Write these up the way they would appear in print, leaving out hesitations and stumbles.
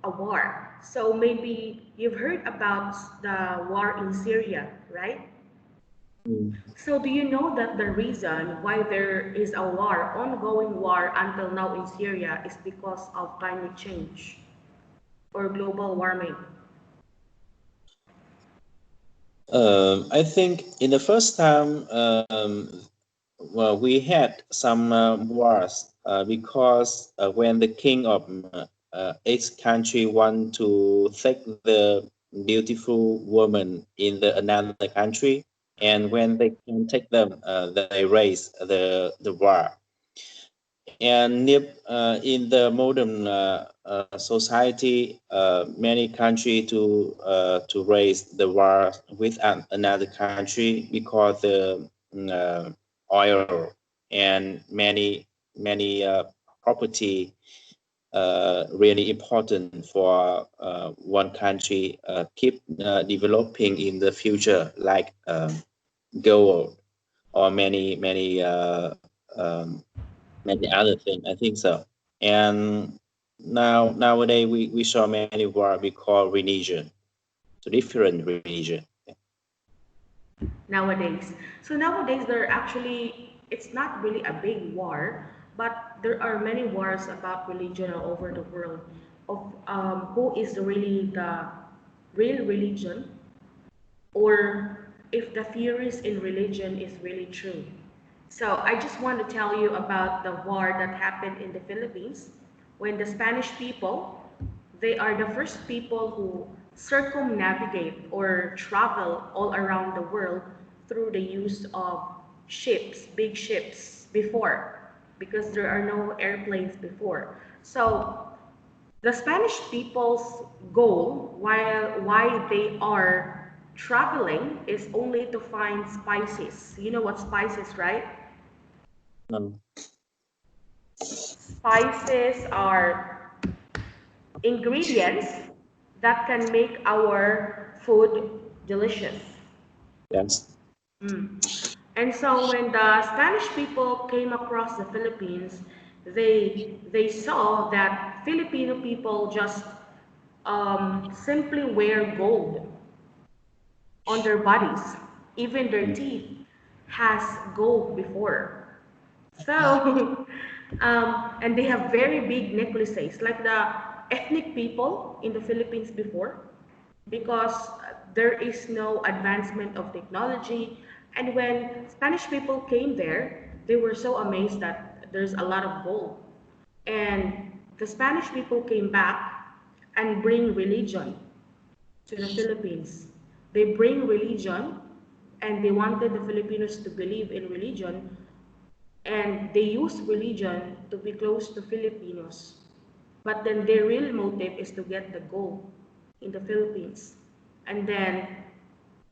a war. So maybe you've heard about the war in Syria, right? Mm. So do you know that the reason why there is a war, ongoing war until now in Syria is because of climate change or global warming? I think in the first time, well, we had some wars because when the king of each country want to take the beautiful woman in the another country, and when they can take them, they raise the war. And if, in the modern society, many country to raise the war with another country because the oil and many property really important for one country keep developing in the future, like gold or many other things. I think so. And nowadays we saw many war we call religion, so different religion. Nowadays. So nowadays there are actually, it's not really a big war, but there are many wars about religion all over the world of who is really the real religion, or if the theories in religion is really true. So I just want to tell you about the war that happened in the Philippines when the Spanish people, they are the first people who circumnavigate or travel all around the world through the use of ships, big ships before, because there are no airplanes before. So the Spanish people's goal, while why they are traveling, is only to find spices. You know what spices, right? Um, Spices are ingredients that can make our food delicious. yes. Mm. And so when the Spanish people came across the Philippines, they saw that Filipino people just simply wear gold on their bodies. Even their Mm. teeth has gold before. So, and they have very big necklaces, like the ethnic people in the Philippines before, because there is no advancement of technology. And when Spanish people came there, they were so amazed that there's a lot of gold. And the Spanish people came back and bring religion to the Philippines. They bring religion and they wanted the Filipinos to believe in religion, and they use religion to be close to Filipinos. But then their real motive is to get the gold in the Philippines. And then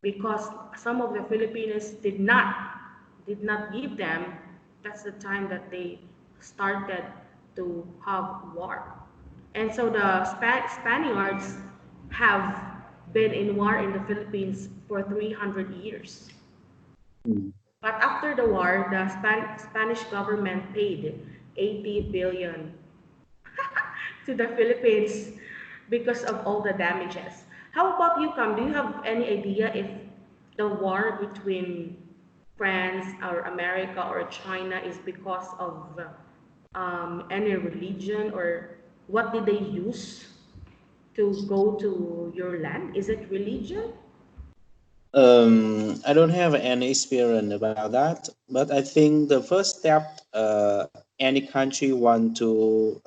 because some of the Filipinos did not give them, that's the time that they started to have war. And so the Spaniards have been in war in the Philippines for 300 years. Mm. But after the war, the Spanish government paid 80 billion to the Philippines because of all the damages. How about you, Cam? Do you have any idea if the war between France or America or China is because of any religion, or what did they use to go to your land? Is it religion? I don't have any experience about that, but I think the first step any country want to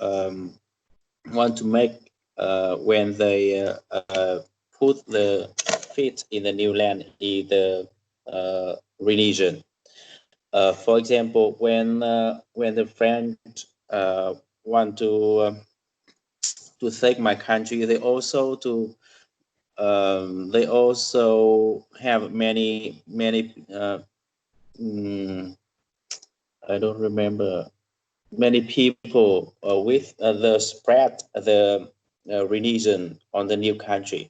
make when they put the feet in the new land is the religion. For example, when the French want to take my country, they also have many mm, I don't remember many people with the spread the religion on the new country.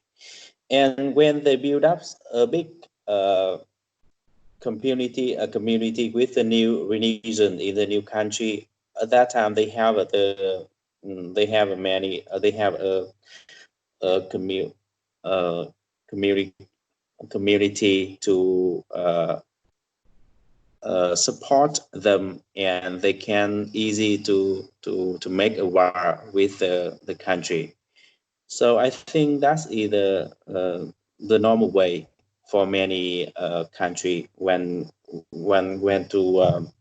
And when they build up a big uh, community with the new religion in the new country, at that time they have they have a many they have a uh, community community to support them, and they can easy to make a war with the country. So I think that's either the normal way for many country when to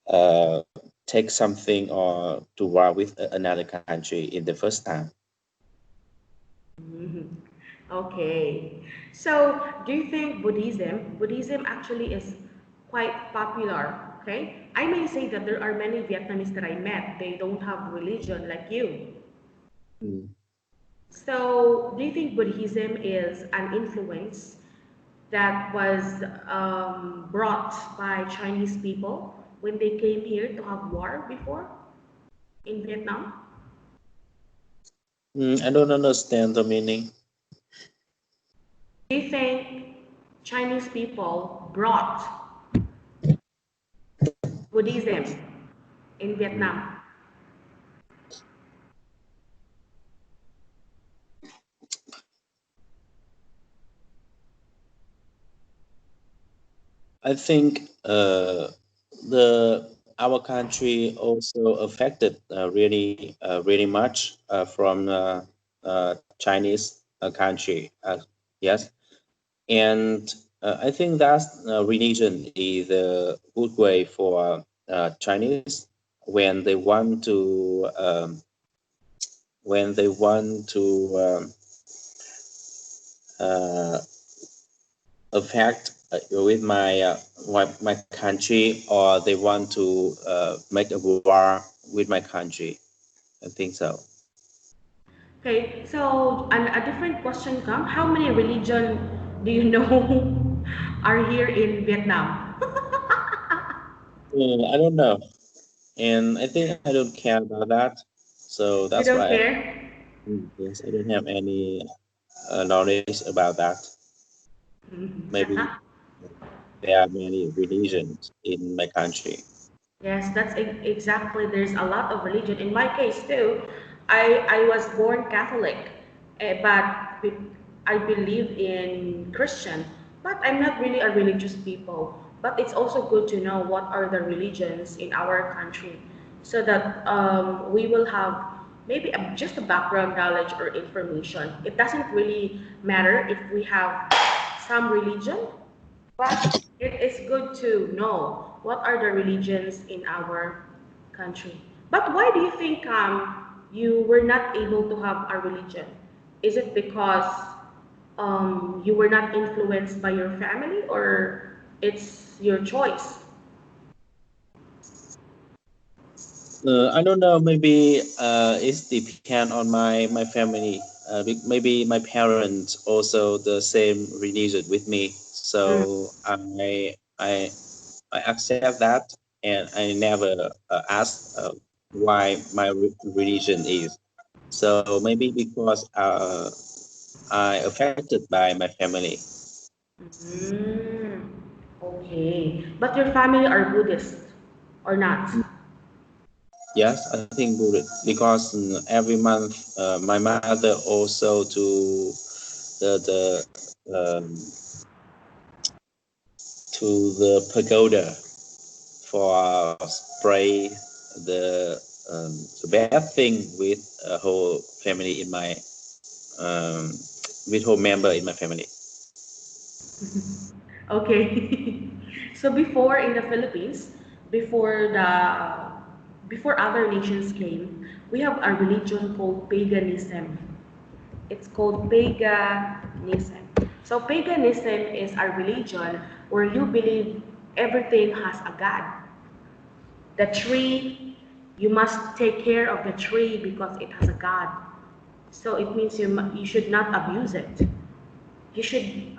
uh, take something or to war with another country in the first time. Mhm. Okay. So, do you think Buddhism actually is quite popular? Okay. I may say that there are many Vietnamese that I met, they don't have religion like you. Mm. So, do you think Buddhism is an influence that was brought by Chinese people when they came here to have war before in Vietnam? I don't understand the meaning. Do you think Chinese people brought Buddhism in Mm. Vietnam? I think the our country also affected really much from Chinese country. Yes, and I think that religion is a good way for Chinese when they want to when they want to uh, affect with my country, or they want to make a war with my country. I think so. Okay, so a different question come. How many religion do you know are here in Vietnam? I don't know, and I think I don't care about that. So You that's don't why care? yes, I don't have any knowledge about that. Maybe Mhm. there are many religions in my country. Yes, that's exactly. There's a lot of religion. In my case too, I was born Catholic, but I believe in Christian. But I'm not really a religious people. But it's also good to know what are the religions in our country, so that we will have maybe just a background knowledge or information. It doesn't really matter if we have some religion, but it is good to know what are the religions in our country. But why do you think you were not able to have a religion? Is it because you were not influenced by your family, or it's your choice? I don't know. Maybe it depends on my family. Maybe my parents also the same religion with me. Mm. So I accept that, and I never ask why my religion is. So maybe because I affected by my family. Mm. Okay. But your family are Buddhist or not? Yes, I think Buddhist because every month my mother also to the to the pagoda for spray the the bad thing with a whole family in my um, with whole member in my family. Okay. So before in the Philippines, before the before other nations came, we have a religion called paganism. It's called paganism. So paganism is a religion where you believe everything has a god. The tree, you must take care of the tree because it has a god. So it means you should not abuse it. You should,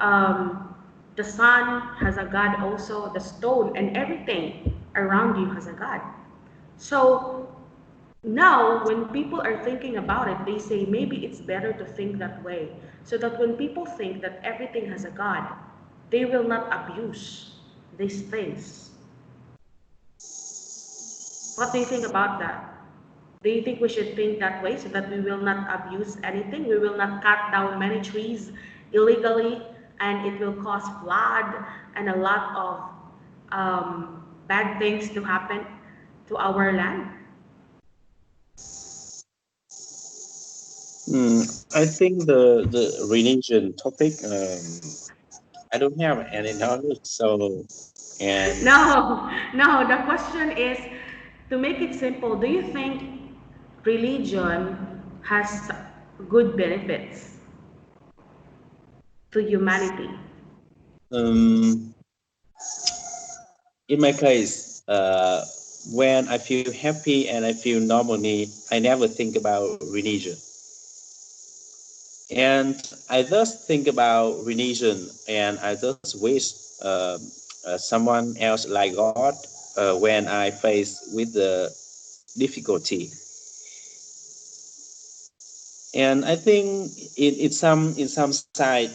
the sun has a God also, the stone and everything around you has a God. So now, when people are thinking about it, they say maybe it's better to think that way. So that when people think that everything has a God, they will not abuse these things. What do you think about that? Do you think we should think that way so that we will not abuse anything? We will not cut down many trees illegally and it will cause flood and a lot of bad things to happen to our land? I think the religion topic, I don't have any knowledge, so and No, no, the question is to make it simple, do you think religion has good benefits to humanity? um, in my case, when I feel happy and I feel normally, I never think about religion. And I just think about religion, and I just wish someone else like God when I face with the difficulty. And I think in some side,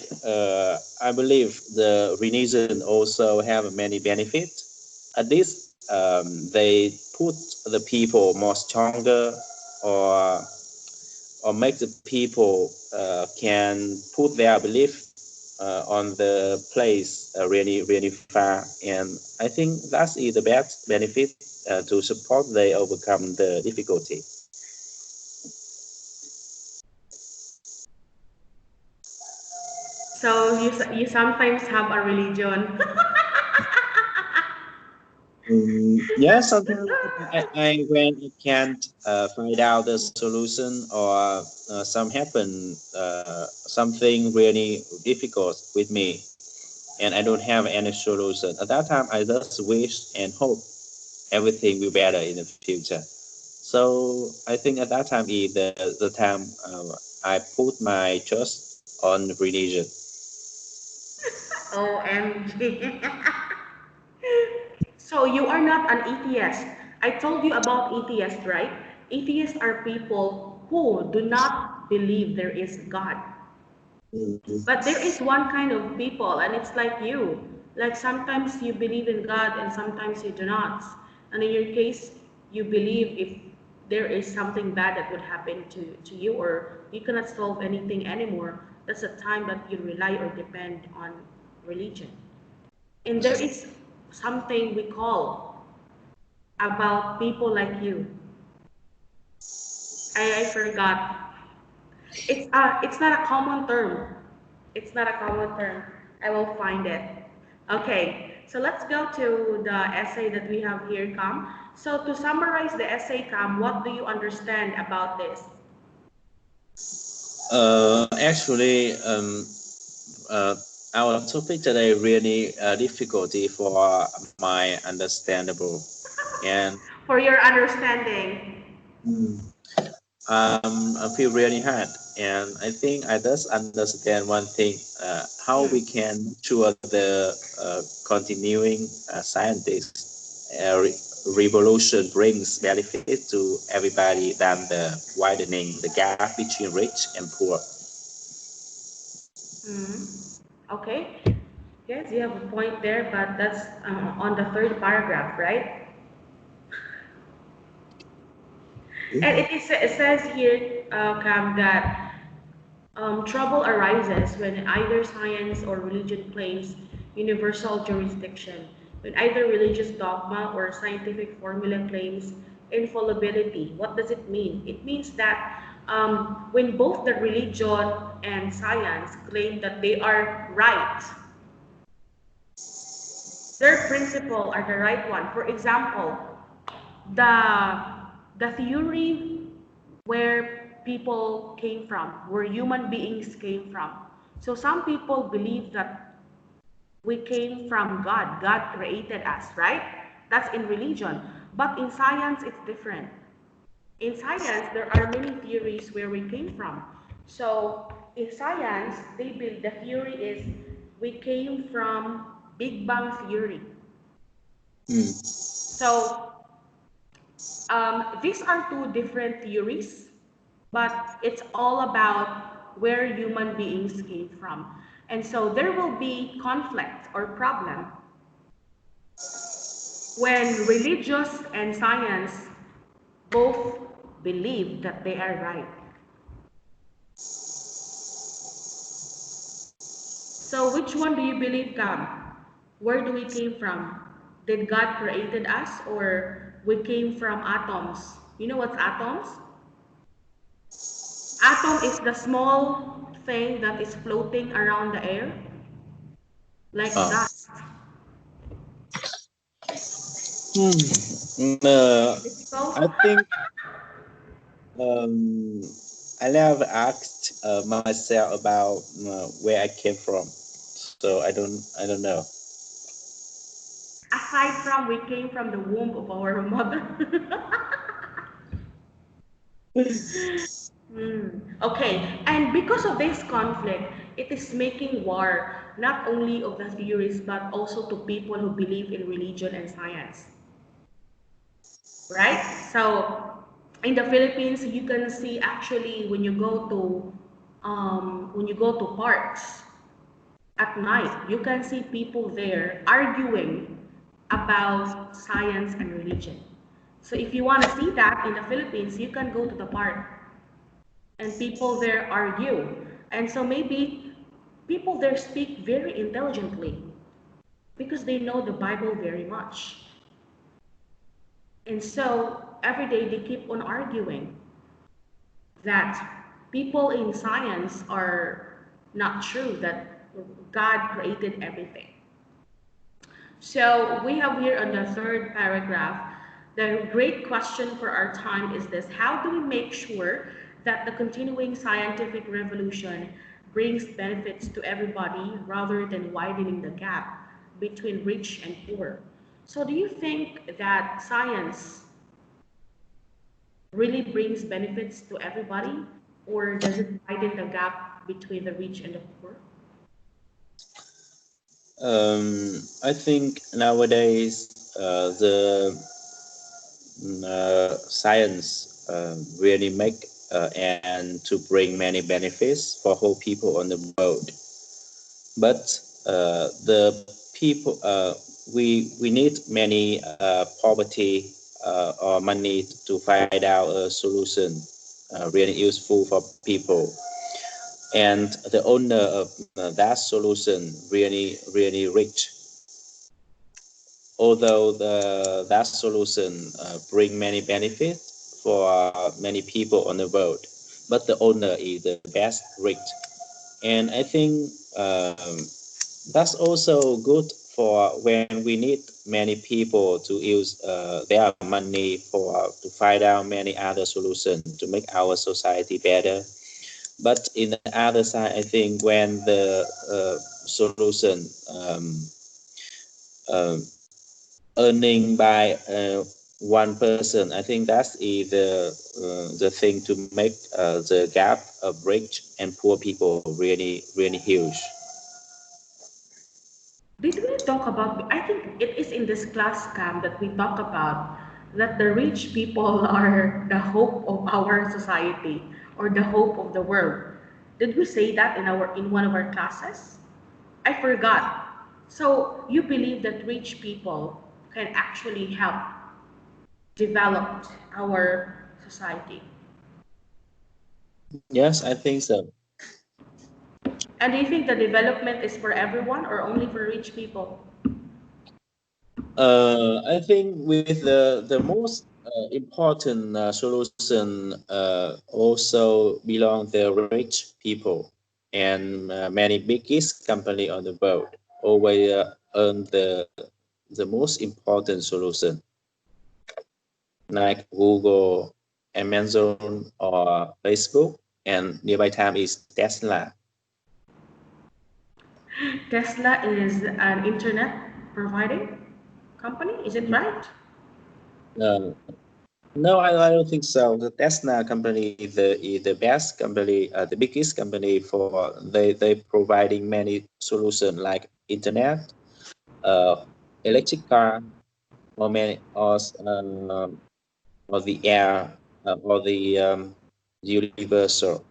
I believe the religion also have many benefits. At least they put the people more stronger, or make the people can put their belief on the place really far. And I think that is the best benefit to support they overcome the difficulty. So you sometimes have a religion. Yes, sometimes when I can't find out the solution, or something really difficult with me, and I don't have any solution. At that time, I just wish and hope everything will be better in the future. So I think at that time is the time I put my trust on religion. OMG. So you are not an atheist. I told you about atheists, right? Atheists are people who do not believe there is God. Mhm. But there is one kind of people, and it's like you. Like sometimes you believe in God and sometimes you do not. And in your case, you believe if there is something bad that would happen to you or you cannot solve anything anymore, that's a time that you rely or depend on religion. And there is something we call about people like you. I forgot. It's not a common term. It's not a common term. I will find it. Okay, so let's go to the essay that we have here, Cam. So to summarize the essay, Cam, what do you understand about this? Actually, uh, our topic today really difficulty for my understandable, and For your understanding. mm, I feel really hard. And I think I just understand one thing: how we Mm. can make sure the continuing scientist revolution brings benefit to everybody than the widening the gap between rich and poor. Mm. Okay. Yes, you have a point there, but that's on the third paragraph, right? And it says here, Cam, that trouble arises when either science or religion claims universal jurisdiction, when either religious dogma or scientific formula claims infallibility. What does it mean? It means that when both the religion and science claim that they are right, their principle are the right one. For example, the the theory where people came from, where human beings came from. So some people believe that we came from God. God created us, right? That's in religion. But in science, it's different. In science, there are many theories where we came from. So in science, the theory is we came from Big Bang theory. Mm. So these are two different theories, but it's all about where human beings came from. And so there will be conflict or problem when religious and science both believe that they are right. So which one do you believe, Cam? Where do we came from? Did God created us or we came from atoms? You know what's atoms? Atom is the small thing that is floating around the air, like Uh, dust. Difficult? I think um, I never asked myself about where I came from, so I don't know. Aside from we came from the womb of our mother. Okay, and because of this conflict, it is making war not only of the theories but also to people who believe in religion and science, right? So in the Philippines, you can see actually when you go to parks at night, you can see people there arguing about science and religion. So if you want to see that in the Philippines, you can go to the park and people there argue. And so maybe people there speak very intelligently because they know the Bible very much. And so every day they keep on arguing that people in science are not true, that God created everything. So we have here on the third paragraph, the great question for our time is this: how do we make sure that the continuing scientific revolution brings benefits to everybody rather than widening the gap between rich and poor? So do you think that science really brings benefits to everybody, or does it widen the gap between the rich and the poor? I think nowadays the science really make and to bring many benefits for whole people on the world. But the people we need many poverty or money to find out a solution really useful for people, and the owner of that solution really rich, although that solution bring many benefits for many people on the world, but the owner is the best rich. And I think that's also good for when we need many people to use their money for to find out many other solutions to make our society better. But in the other side, I think when the solution uh, earning by one person, I think that's the thing to make the gap of rich and poor people really huge. Did we talk about, I think it is in this class camp that we talk about that the rich people are the hope of our society or the hope of the world. Did we say that in one of our classes? I forgot. So you believe that rich people can actually help develop our society. Yes, I think so. And do you think the development is for everyone or only for rich people? I think with the most important solution also belong the rich people, and many biggest company on the world always earn the most important solution, like Google, Amazon, or Facebook, and nearby time is Tesla. Tesla is an internet providing company, is it right? Uh, No, I don't think so. The Tesla company is the best company, the biggest company for they providing many solutions like internet, uh, electric car, or many or the air, or the universal.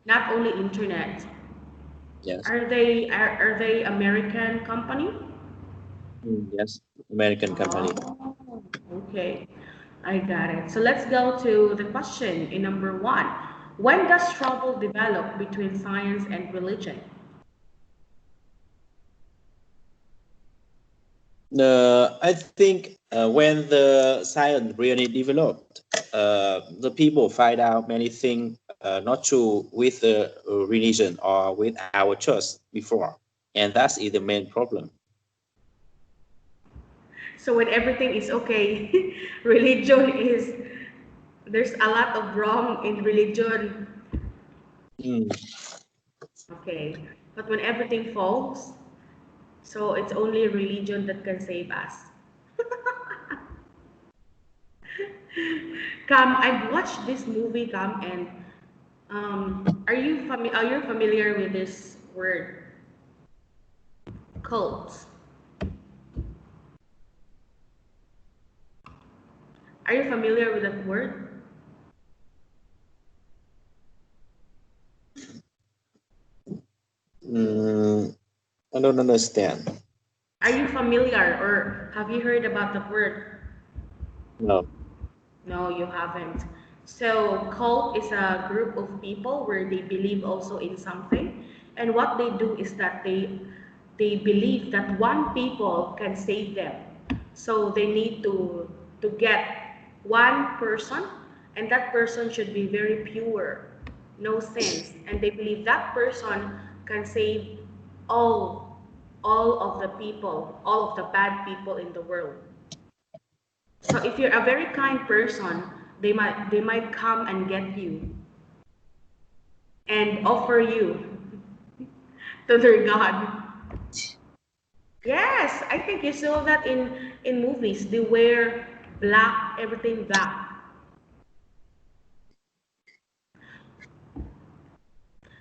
Not only internet. Yes, Are they American company? Yes, American company. Oh, okay. I got it. So let's go to the question in number one. When does trouble develop between science and religion? I think when the science really developed, the people find out many things not true with the religion or with our church before, and that is the main problem. So when everything is okay, religion is, there's a lot of wrong in religion. Mm. Okay. But when everything falls, so it's only religion that can save us. Cam, I've watched this movie, Cam, and are you familiar with this word, cults? Are you familiar with that word? Mm, I don't understand. Are you familiar or have you heard about that word? No. No, you haven't. So, cult is a group of people where they believe also in something, and what they do is that they believe that one people can save them. So they need to get one person, and that person should be very pure, no sins, and they believe that person can save all all of the people, all of the bad people in the world. So if you're a very kind person, they might come and get you and offer you to their God. Yes, I think you saw that in movies. They wear black, everything black.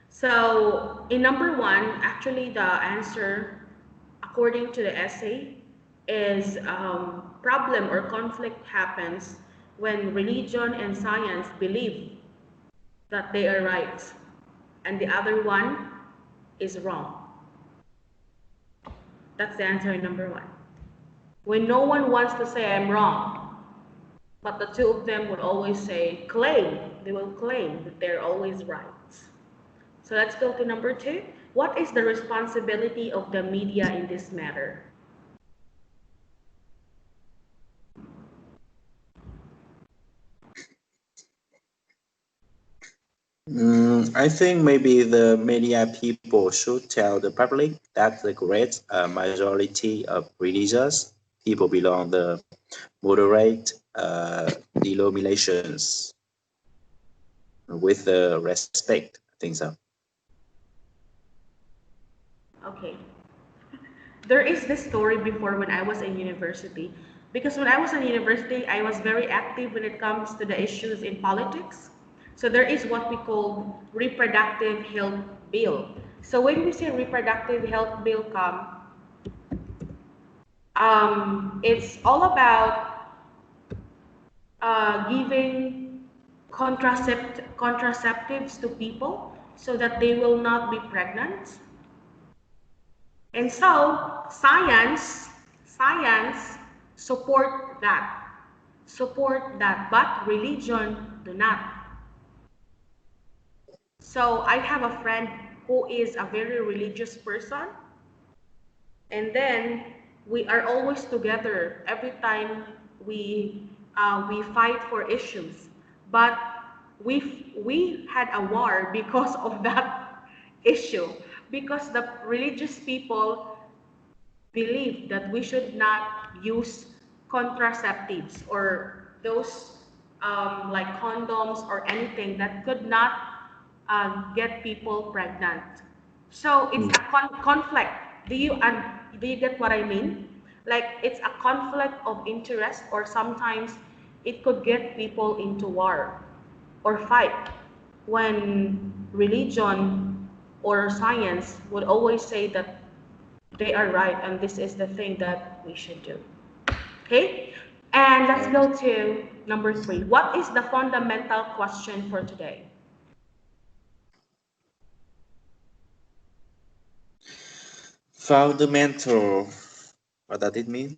So in number one, actually the answer, according to the essay, is problem or conflict happens when religion and science believe that they are right and the other one is wrong. That's the answer in number one. When no one wants to say I'm wrong, but the two of them would always say, they will claim that they're always right. So let's go to number two. What is the responsibility of the media in this matter? I think maybe the media people should tell the public that the great majority of religious people belong the moderate denominations with respect. I think so. Okay. There is this story before when I was in university. Because when I was in university, I was very active when it comes to the issues in politics. So there is what we call reproductive health bill. So when we say reproductive health bill it's all about giving contraceptives to people so that they will not be pregnant. And so science support that, but religion do not. So I have a friend who is a very religious person, and then we are always together every time we fight for issues. But we had a war because of that issue, because the religious people believe that we should not use contraceptives or those like condoms or anything that could not get people pregnant. So it's Mm. a conflict. Do you get what I mean? Like it's a conflict of interest, or sometimes it could get people into war or fight when religion or science would always say that they are right and this is the thing that we should do. Okay? And let's go to number three. What is the fundamental question for today? Fundamental. What does it mean?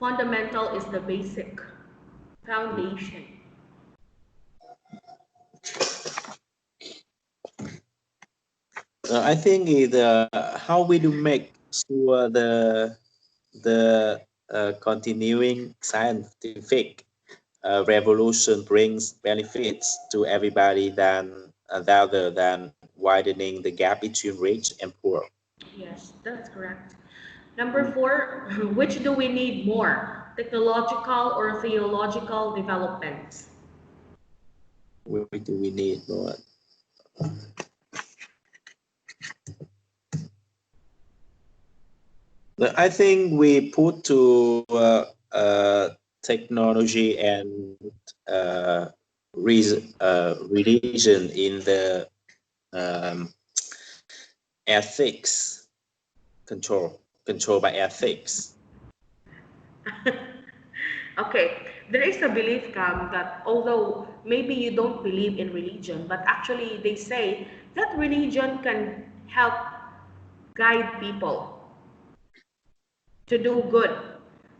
Fundamental is the basic foundation. I think how we do make sure the continuing scientific revolution brings benefits to everybody rather than widening the gap between rich and poor. Yes, that's correct. Number four, which do we need more? Technological or theological developments? What do we need more? I think we put to technology and religion in the um, ethics control by ethics. Okay, there is a belief, Cam, that although maybe you don't believe in religion, but actually they say that religion can help guide people to do good.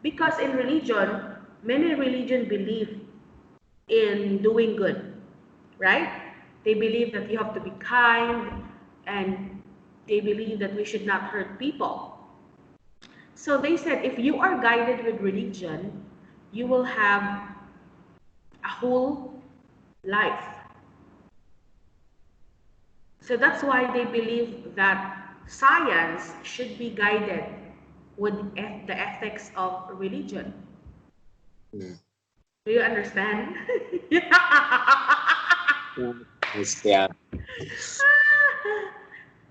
Because in religion, many religion believe in doing good, right? They believe that you have to be kind and they believe that we should not hurt people. So they said if you are guided with religion, you will have a whole life. So that's why they believe that science should be guided with the ethics of religion. Mm. Do you understand? Yes, yeah.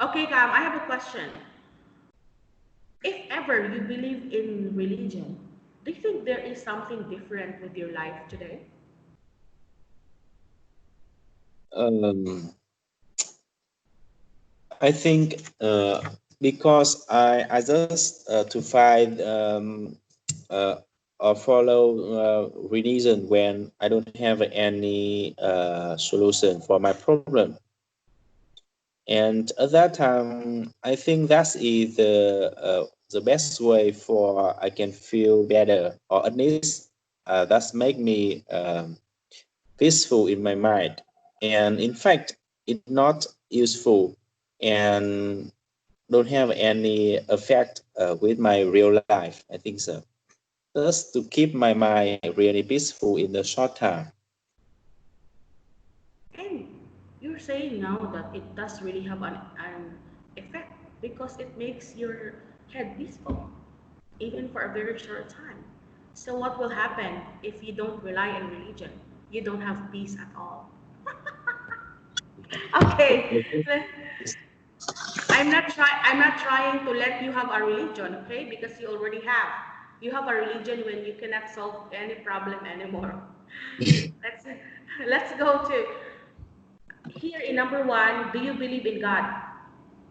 Okay, Cam, I have a question. If ever you believe in religion, do you think there is something different with your life today? Um, I think because I just to find uh, or follow religion when I don't have any solution for my problem. And at that time, I think that is the best way for I can feel better, or at least that's make me peaceful in my mind. And in fact, it's not useful and don't have any effect with my real life. I think so. Just to keep my mind really peaceful in the short time. And you're saying now that it does really have an effect because it makes your head peaceful, even for a very short time. So what will happen if you don't rely on religion? You don't have peace at all. Okay, I'm not trying to let you have a religion, okay? Because you already have. You have a religion when you cannot solve any problem anymore. Let's let's go to here in number one. Do you believe in God?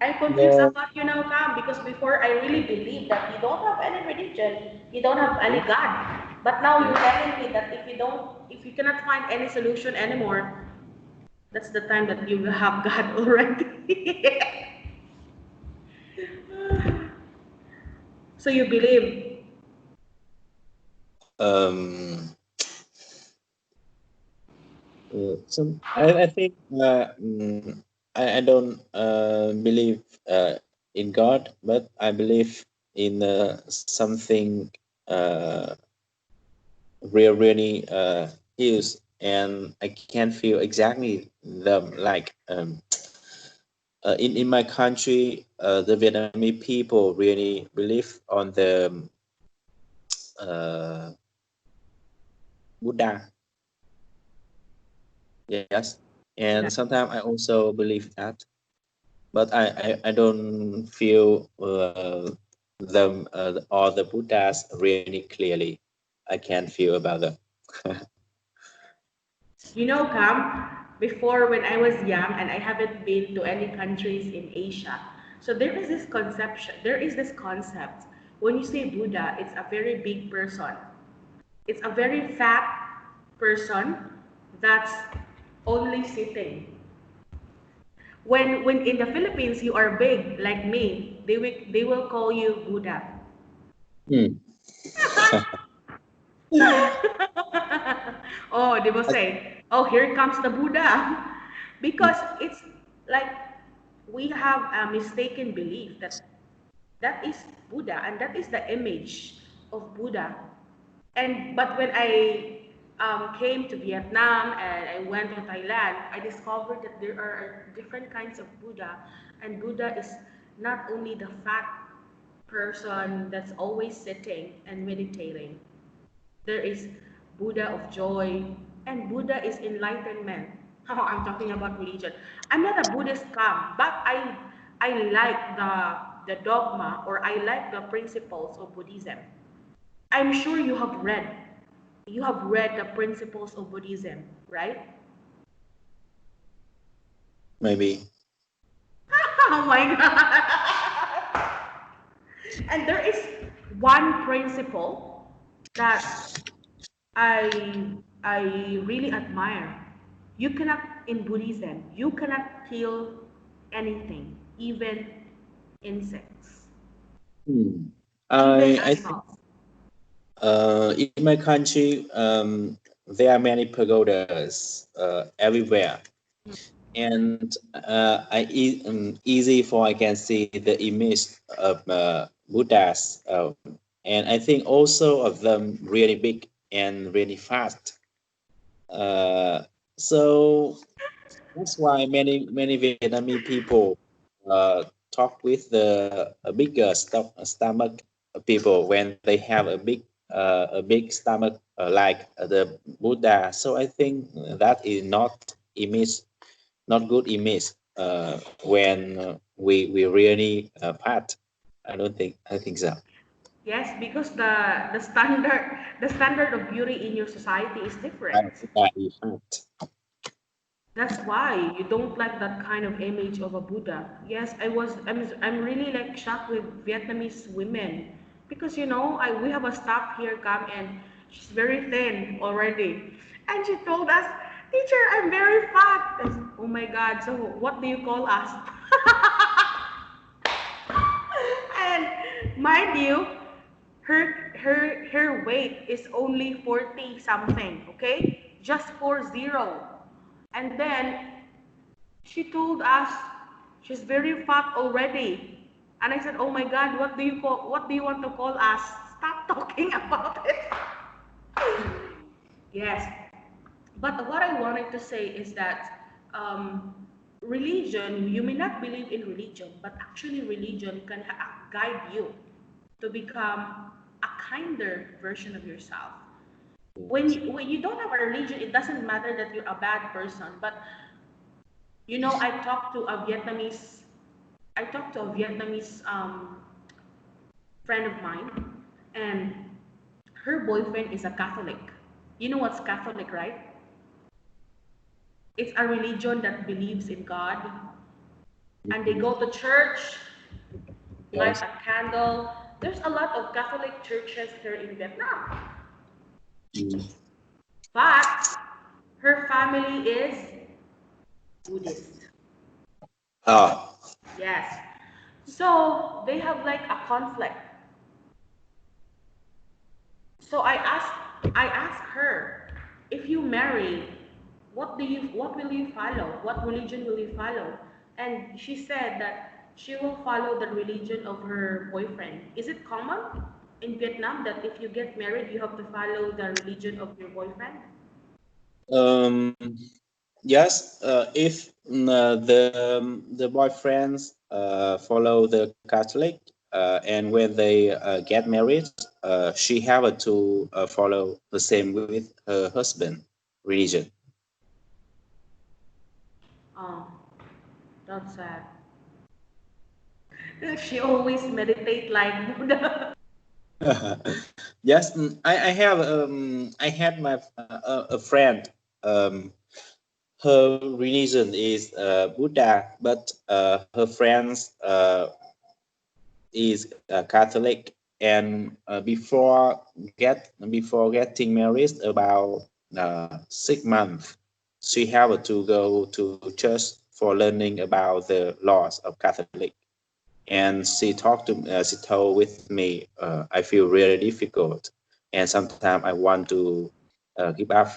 I'm confused No, about you now, Cam, because before I really believed that you don't have any religion, you don't have any God. But now you're telling me that if you cannot find any solution anymore, that's the time that you will have God already. So you believe. um, I think I don't believe in God, but I believe in something uh, really huge, and I can feel exactly them like in my country, the Vietnamese people really believe on the uh, Buddha. Yes, Yeah. and sometimes I also believe that, but I don't feel them or the Buddhas really clearly. I can't feel about them. You know, Cam, before when I was young and I haven't been to any countries in Asia, so there is this concept. When you say Buddha, it's a very big person. It's a very fat person that's only sitting. When in the Philippines you are big like me, they will call you Buddha. Hmm. Oh, they will say, "Oh, here comes the Buddha," because it's like we have a mistaken belief that that is Buddha and that is the image of Buddha. And but when I came to Vietnam and I went to Thailand, I discovered that there are different kinds of Buddha, and Buddha is not only the fat person that's always sitting and meditating. There is Buddha of joy, and Buddha is enlightenment. Oh, I'm talking about religion. I'm not a Buddhist scum, but I like the dogma or I like the principles of Buddhism. I'm sure you have read the principles of Buddhism, right? Maybe. Oh my god. And there is one principle that I really admire. You cannot in Buddhism, you cannot kill anything, even insects, Hmm. even I think animals. in my country there are many pagodas everywhere, and easy for I can see the image of Buddhas, and I think also of them really big and really fast. Uh, so that's why many Vietnamese people talk with the bigger stomach people when they have a big stomach like the Buddha. So I think that is not image, not good image when we really fat. I think so. Yes, because the standard of beauty in your society is different. Buddha is fat. That's why you don't like that kind of image of a Buddha. Yes, I'm really like shocked with Vietnamese women because we have a staff here come and she's very thin already. And she told us, "Teacher, I'm very fat." I said, "Oh my God, so what do you call us?" And mind you, her weight is only 40 something, okay? Just 40. And then she told us she's very fat already. And I said, "Oh my God, what do you want to call us? Stop talking about it." Yes. But what I wanted to say is that religion, you may not believe in religion, but actually religion can guide you to become a kinder version of yourself. When you don't have a religion, it doesn't matter that you're a bad person. But I talked to a Vietnamese friend of mine, and her boyfriend is a Catholic. You know what's Catholic, right? It's a religion that believes in God, and they go to church, light Yes. a candle. There's a lot of Catholic churches here in Vietnam, Mm. but her family is Buddhist. Oh. Yes. So they have like a conflict. So I asked her, if you marry, what will you follow? What religion will you follow? And she said that she will follow the religion of her boyfriend. Is it common in Vietnam that if you get married, you have to follow the religion of your boyfriend? Um, yes, if the boyfriends follow the Catholic, and when they get married, she have to follow the same with her husband religion. Oh, that's sad. She always meditate like Buddha. Yes, I had my a friend. Um, her religion is Buddha, but her friends is Catholic, and before getting married about 6 months, she had to go to church for learning about the laws of Catholic. And she told with me, I feel really difficult and sometimes I want to give up,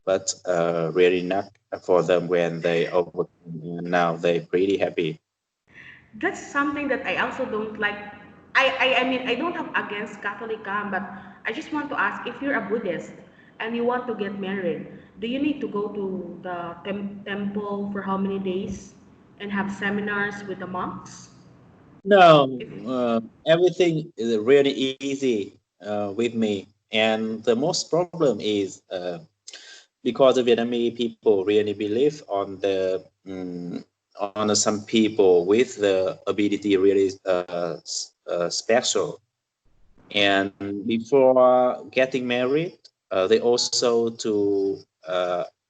but really not for them when they overcome, and now they're pretty happy. That's something that I also don't like. I mean, I don't have against Catholic, but I just want to ask, if you're a Buddhist and you want to get married, do you need to go to the temple for how many days and have seminars with the monks? No, If everything is really easy with me, and the most problem is because the Vietnamese people really believe on the on some people with the ability really special. And before getting married, they also to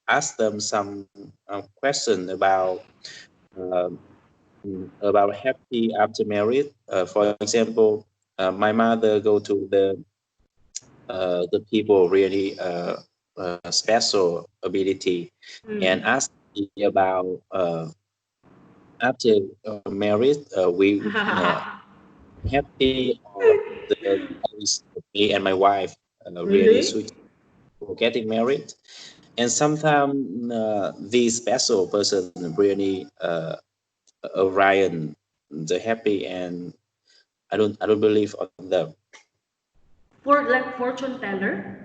ask them some question about happy after marriage. For example, my mother go to the people really special ability and mm. ask me about after marriage we happy or the days me and my wife really Really? suit for getting married, and sometimes these special person really Orion the happy, and I don't believe on them. For like fortune teller?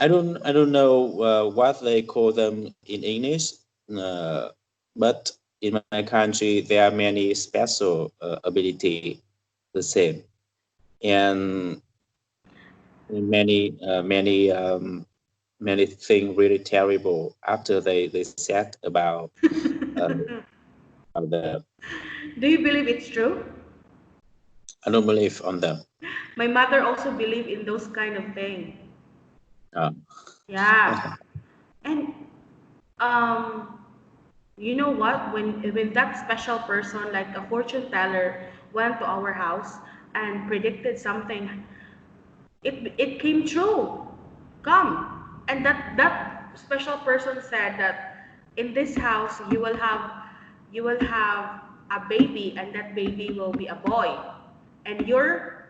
I don't know what they call them in English, uh, but in my country there are many special ability the same, and many things really terrible after they said uh, about the Do you believe it's true? I don't believe on them. My mother also believe in those kind of thing. Uh, Yeah. And um you know what? When that special person, like a fortune teller, went to our house and predicted something, it came true. Come. And that special person said that in this house you will have a baby, and that baby will be a boy. And your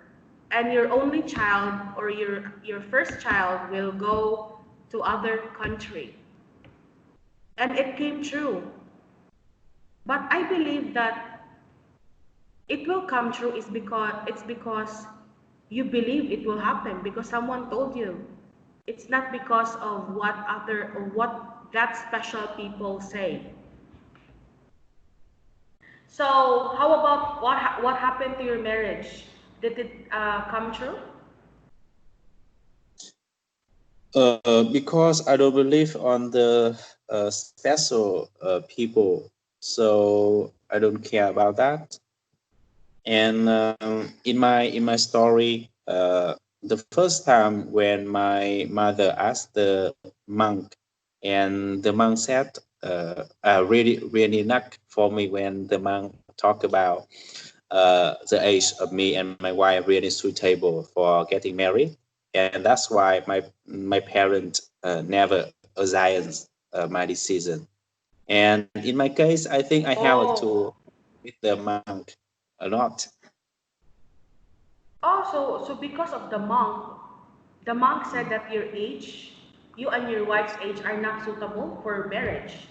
only child, or your first child, will go to other country. And it came true. But I believe that it will come true is because you believe it will happen because someone told you. It's not because of what that special people say. So how about what happened to your marriage? Did it come true? because I don't believe on the special people, so I don't care about that. And in my story, the first time when my mother asked the monk, and the monk said, really really not for me when the monk talked about the age of me and my wife really suitable for getting married, and that's why my parents never assigns my decision. And in my case, I think I have Oh, to with the monk a lot. so because of the monk said that your age, you and your wife's age are not suitable for marriage.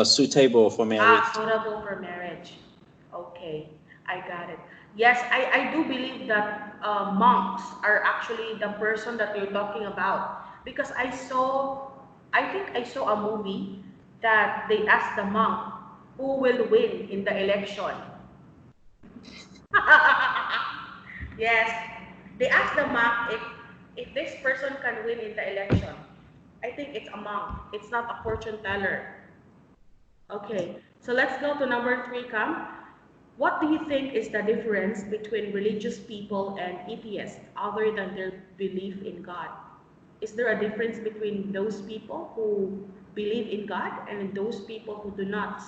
Suitable for Ah, marriage. suitable for marriage. Okay, I got it. Yes, I do believe that monks are actually the person that you're talking about because I think I saw a movie that they asked the monk who will win in the election. Yes, they asked the monk if this person can win in the election. I think it's a monk. It's not a fortune teller. Okay, so let's go to number three, Kam. What do you think is the difference between religious people and atheists other than their belief in God? Is there a difference between those people who believe in God and those people who do not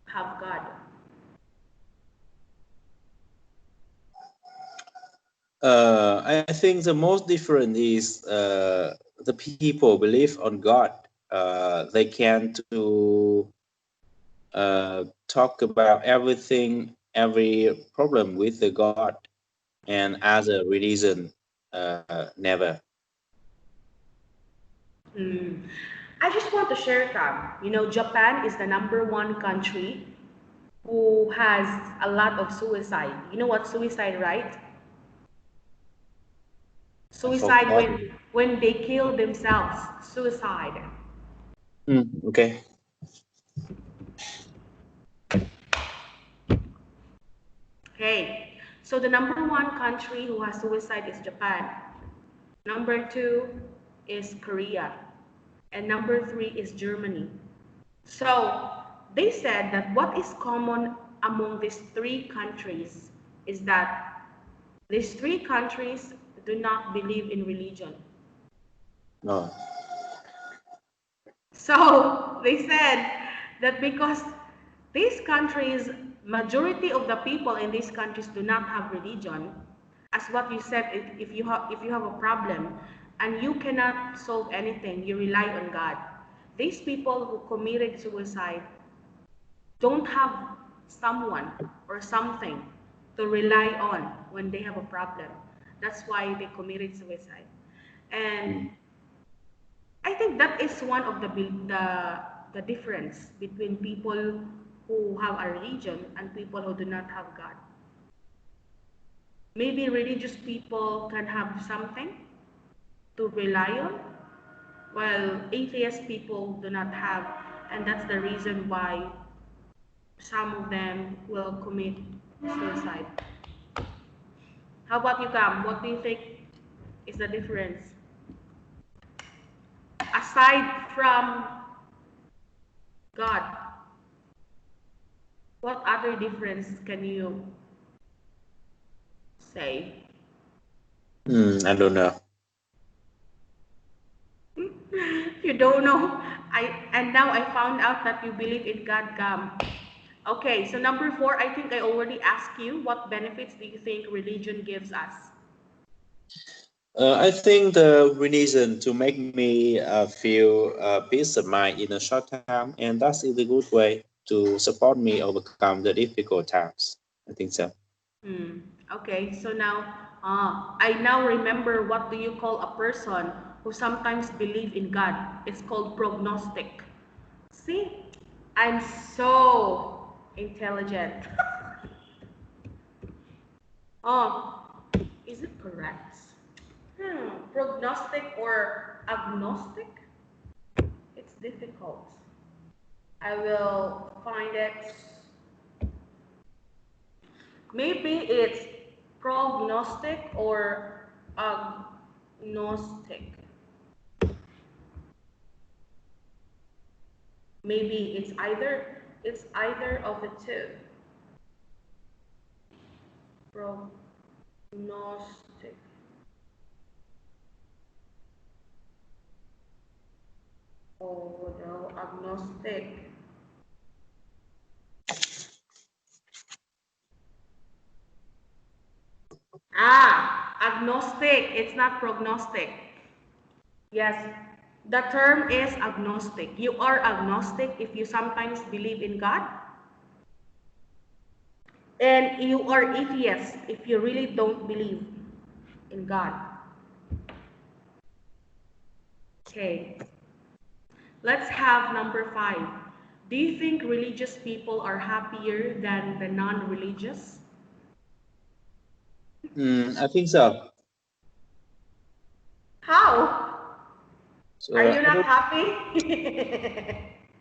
have God? I think the most different is the people believe on God. They can to talk about everything every problem with the God, and as a religion, never. Hmm. I just want to share, Kam. You know, Japan is the number one country who has a lot of suicide. You know what suicide, right? I Suicide forgot. when they kill themselves. Suicide. Okay. Okay. So the number one country who has suicide is Japan. Number two is Korea. And number three is Germany. So they said that what is common among these three countries is that these three countries do not believe in religion. No. So they said that because these countries, majority of the people in these countries do not have religion, as what you said, if you have a problem and you cannot solve anything, you rely on God. These people who committed suicide don't have someone or something to rely on when they have a problem. That's why they committed suicide. And Mm. I think that is one of the difference between people who have a religion and people who do not have God. Maybe religious people can have something to rely on, while atheist people do not have, and that's the reason why some of them will commit suicide. How about you, Cam? What do you think is the difference? Aside from God, what other difference can you say? I don't know. You don't know. And now I found out that you believe in God, Cam. Okay, so number four, I think I already asked you what benefits do you think religion gives us? I think the reason to make me feel peace of mind in a short time, and that is a good way to support me overcome the difficult times. I think so. Hmm. Okay, so now I now remember what do you call a person who sometimes believe in God? It's called prognostic. See, I'm so intelligent. Oh, is it correct? Prognostic or agnostic? It's difficult. I will find it. Maybe it's prognostic or agnostic. Maybe it's either of the two. Prognostic. Oh no, agnostic. Agnostic. It's not prognostic. Yes, the term is agnostic. You are agnostic if you sometimes believe in God, and you are atheist if you really don't believe in God. Okay, let's have number five. Do you think religious people are happier than the non-religious? I think so. How? Are So you not happy?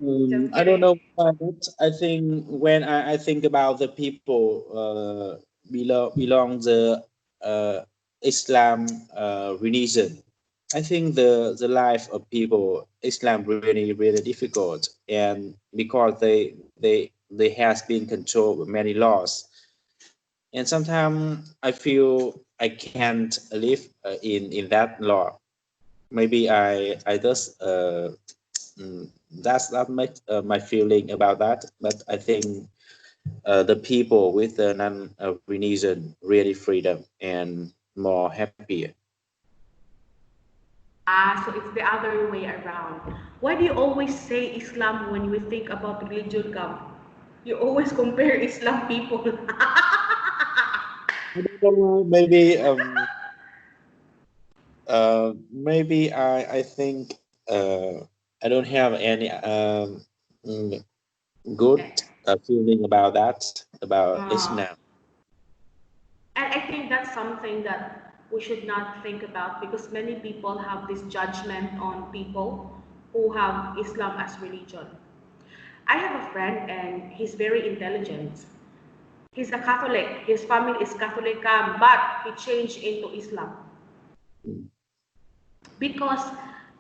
Just I don't kidding. know why, but I think when I think about the people belong the Islam religion, I think the life of people Islam really difficult, and because they has been controlled with many laws, and sometimes I feel I can't live in that law. Maybe I just that's not my feeling about that. But I think the people with the non religion really freedom and more happier. So it's the other way around. Why do you always say Islam when we think about religion, Gab? You always compare Islam people. I don't know, maybe I think I don't have any mm, good feeling about that about Uh, Islam. and I think that's something that we should not think about because many people have this judgment on people who have Islam as religion. I have a friend and he's very intelligent. He's a Catholic. His family is Catholic, but he changed into Islam Mm. because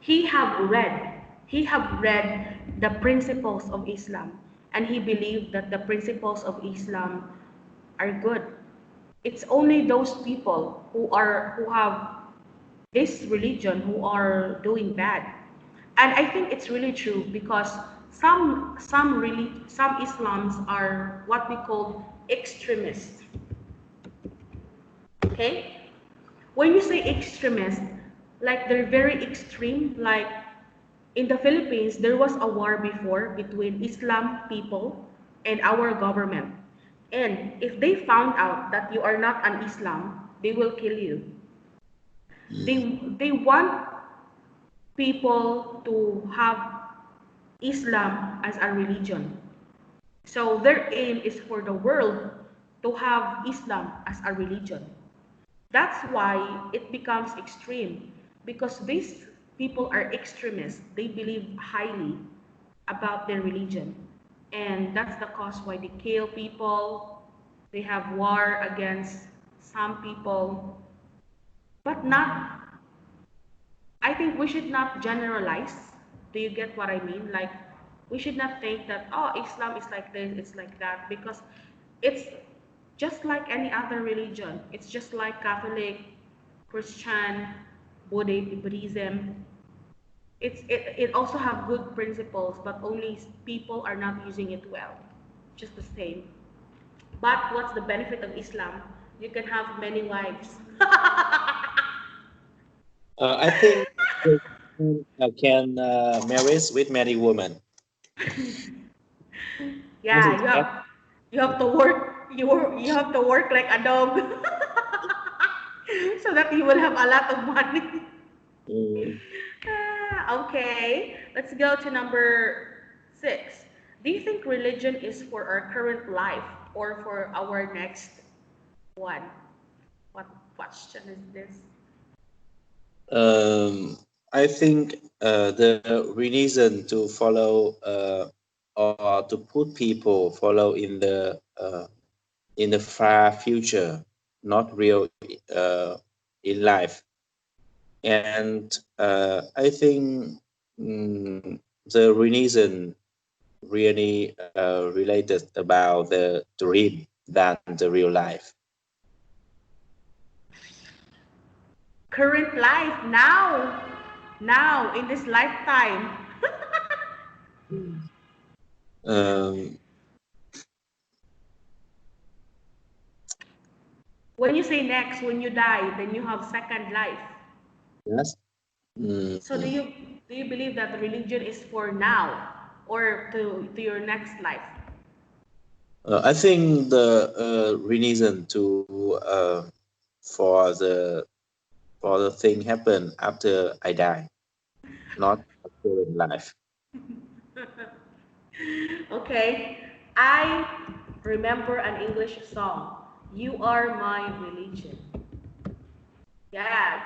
he have read the principles of Islam and he believed that the principles of Islam are good. It's only those people who have this religion who are doing bad. And I think it's really true because some Islams are what we call extremists. Okay? When you say extremist, like they're very extreme, like in the Philippines, there was a war before between Islam people and our government. And if they found out that you are not an Islam, they will kill you. They want people to have Islam as a religion. So their aim is for the world to have Islam as a religion. That's why it becomes extreme because these people are extremists. They believe highly about their religion. And that's the cause why they kill people. They have war against some people, but not, I think we should not generalize. Do you get what I mean? Like, we should not think that, oh, Islam is like this, it's like that, because it's just like any other religion. It's just like Catholic, Christian, Buddhism. It also have good principles, but only people are not using it well. Just the same. But what's the benefit of Islam? You can have many wives. I think can marry with many women. As Yeah, it you have to work you have to work like a dog so that you will have a lot of money. mm, Okay, let's go to number 6. Do you think religion is for our current life or for our next one? What question is this? um, I think the reason to follow or to put people follow in the far future, not real in life. And I think the reason really related about the dream than the real life. Current life now in this lifetime. Um, When you say next, when you die, then you have second life. yes. So do Mm. you do you believe that the religion is for now or to your next life? I think the reason to for the for the thing happen after I die, not after in life. Okay. I remember an English song. You are my religion. Yeah.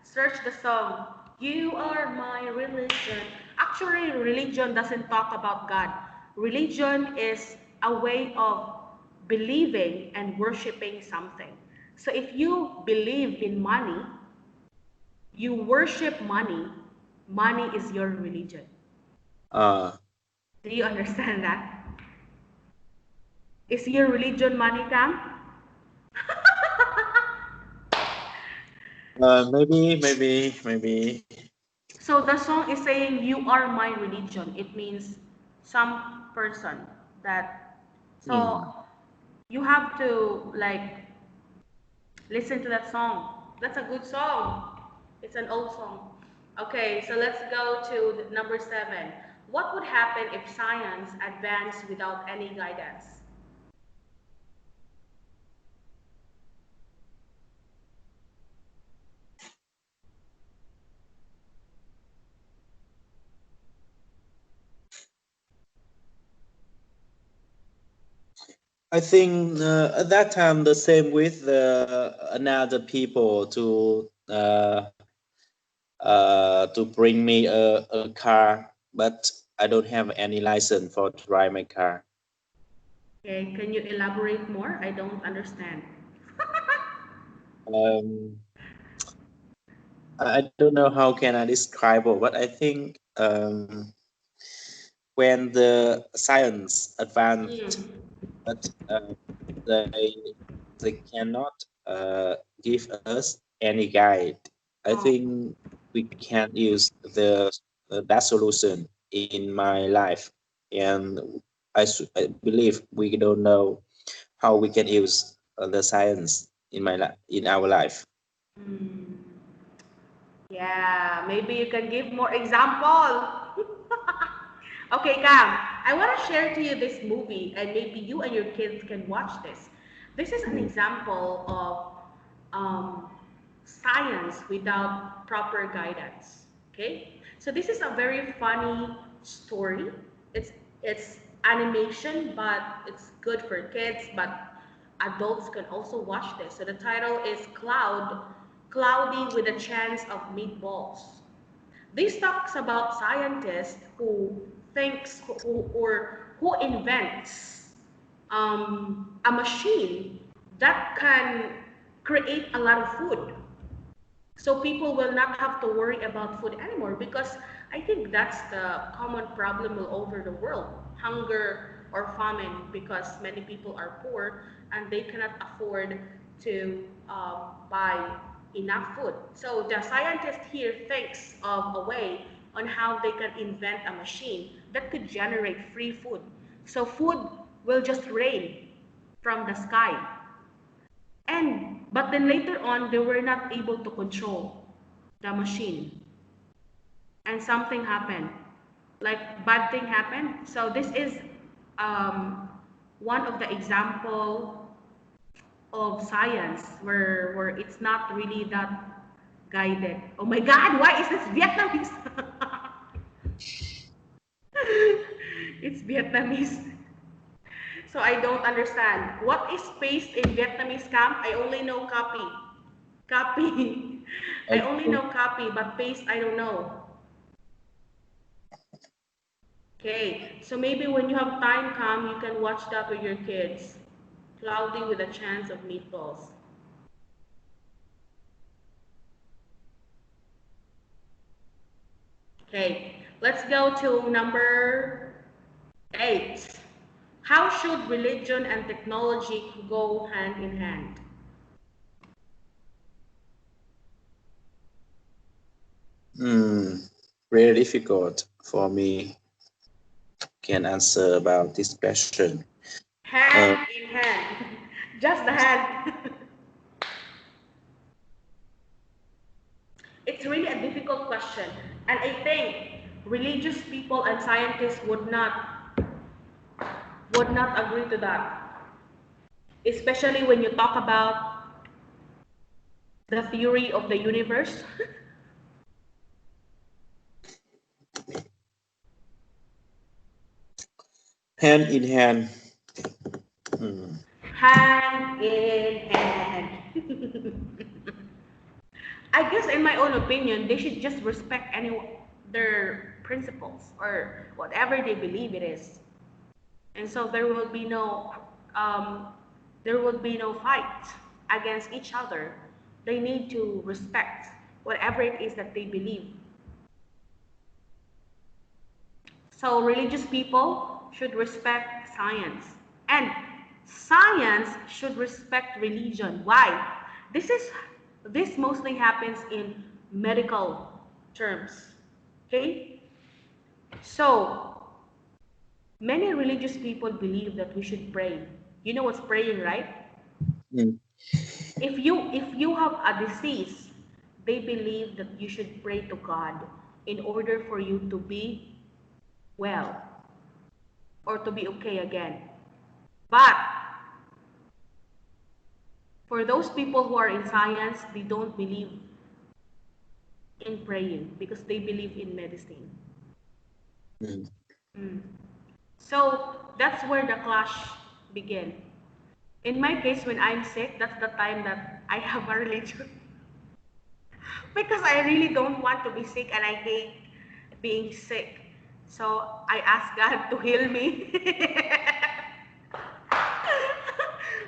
Search the song. You are my religion. Actually, religion doesn't talk about God. Religion is a way of believing and worshiping something. So if you believe in money, you worship money, money is your religion. Uh, Do you understand that? Is your religion money, Cam? maybe. So the song is saying, You are my religion. It means some person that. So Mm. you have to like listen to that song. That's a good song. It's an old song. Okay, so let's go to number 7. what would happen if science advanced without any guidance? I think at that time the same with another people to bring me a car, but I don't have any license for to drive my car. Okay, can you elaborate more? I don't understand. Um, I don't know how can I describe it, but I think when the science advanced, Mm. but they they cannot give us any guide. I Oh. think we can use that solution in my life, and I believe we don't know how we can use the science in in our life. Mm. Yeah, maybe you can give more example. Okay, Cam, I want to share to you this movie, and maybe you and your kids can watch this. This is an Mm. example of science without proper guidance. Okay, so this is a very funny story. It's animation, but it's good for kids, but adults can also watch this. So the title is Cloudy with a Chance of Meatballs. This talks about scientists who thinks who invents a machine that can create a lot of food. So people will not have to worry about food anymore because I think that's the common problem all over the world, hunger or famine, because many people are poor and they cannot afford to buy enough food. So the scientist here thinks of a way on how they can invent a machine that could generate free food. So food will just rain from the sky. And but then later on they were not able to control the machine and something happened. Like bad thing happened. So this is um, one of the example of science where it's not really that guided. Oh my god, why is this Vietnamese? It's Vietnamese. So I don't understand. What is paste in Vietnamese camp? I only know copy. Copy. I only Okay. know copy, but paste I don't know. Okay, so maybe when you have time come, you can watch that with your kids. Cloudy with a chance of meatballs. Okay, let's go to number 8. How should religion and technology go hand in hand? Hmm. Very difficult for me can answer about this question. Uh, Hand in hand. Just the hand. It's really a difficult question. And I think religious people and scientists would not agree to that. Especially when you talk about the theory of the universe. hand in hand. Hmm. Hand in hand. I guess in my own opinion, they should just respect their principles or whatever they believe it is. And so um, there will be no fight against each other. They need to respect whatever it is that they believe. So religious people should respect science, and science should respect religion. Why? This mostly happens in medical terms. Okay? So many religious people believe that we should pray. You know what's praying, right? Hmm. If you have a disease, they believe that you should pray to God in order for you to be well or to be okay again. But for those people who are in science, they don't believe in praying because they believe in medicine. Mm. Mm. So that's where the clash begin. In my case, when I'm sick, that's the time that I have a religion because I really don't want to be sick and I hate being sick. So I ask God to heal me.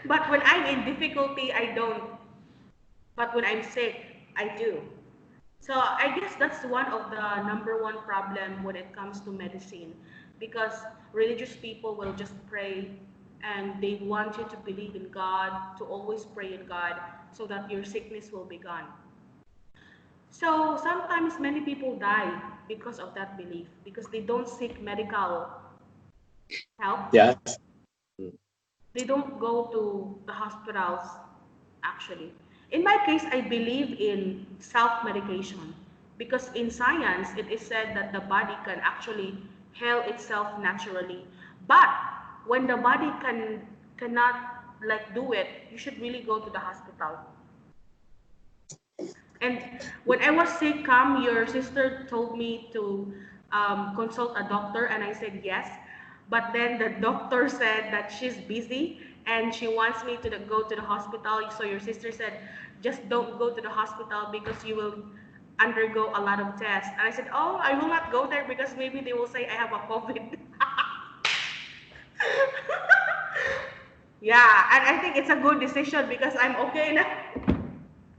But when I'm in difficulty, I don't. But when I'm sick, I do. So I guess that's one of the number one problem when it comes to medicine because religious people will just pray and they want you to believe in God, to always pray in God so that your sickness will be gone. So sometimes many people die because of that belief because they don't seek medical help. Yeah. Mm. They don't go to the hospitals actually. In my case, I believe in self-medication because in science, it is said that the body can actually heal itself naturally. But when the body cannot like do it, you should really go to the hospital. And when I was sick, your sister told me to consult a doctor, and I said yes. But then the doctor said that she's busy and she wants me to go to the hospital. So your sister said, just don't go to the hospital because you will undergo a lot of tests. And I said, oh, I will not go there because maybe they will say I have a COVID. Yeah, and I think it's a good decision because I'm okay now.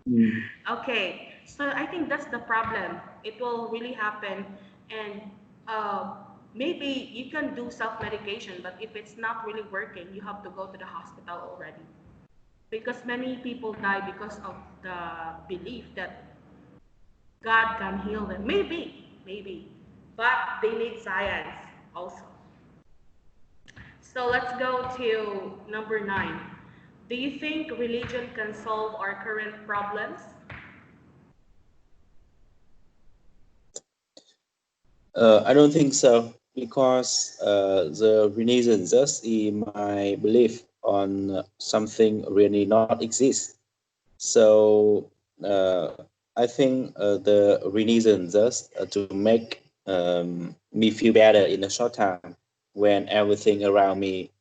Mm. Okay, so I think that's the problem. It will really happen, and uh, maybe you can do self-medication, but if it's not really working, you have to go to the hospital already. Because many people die because of the belief that God can heal them. Maybe, but they need science also. So let's go to number 9. Do you think religion can solve our current problems? I don't think so because the reason just in my belief on something really not exist. So I think the reason just to make me feel better in a short time when everything around me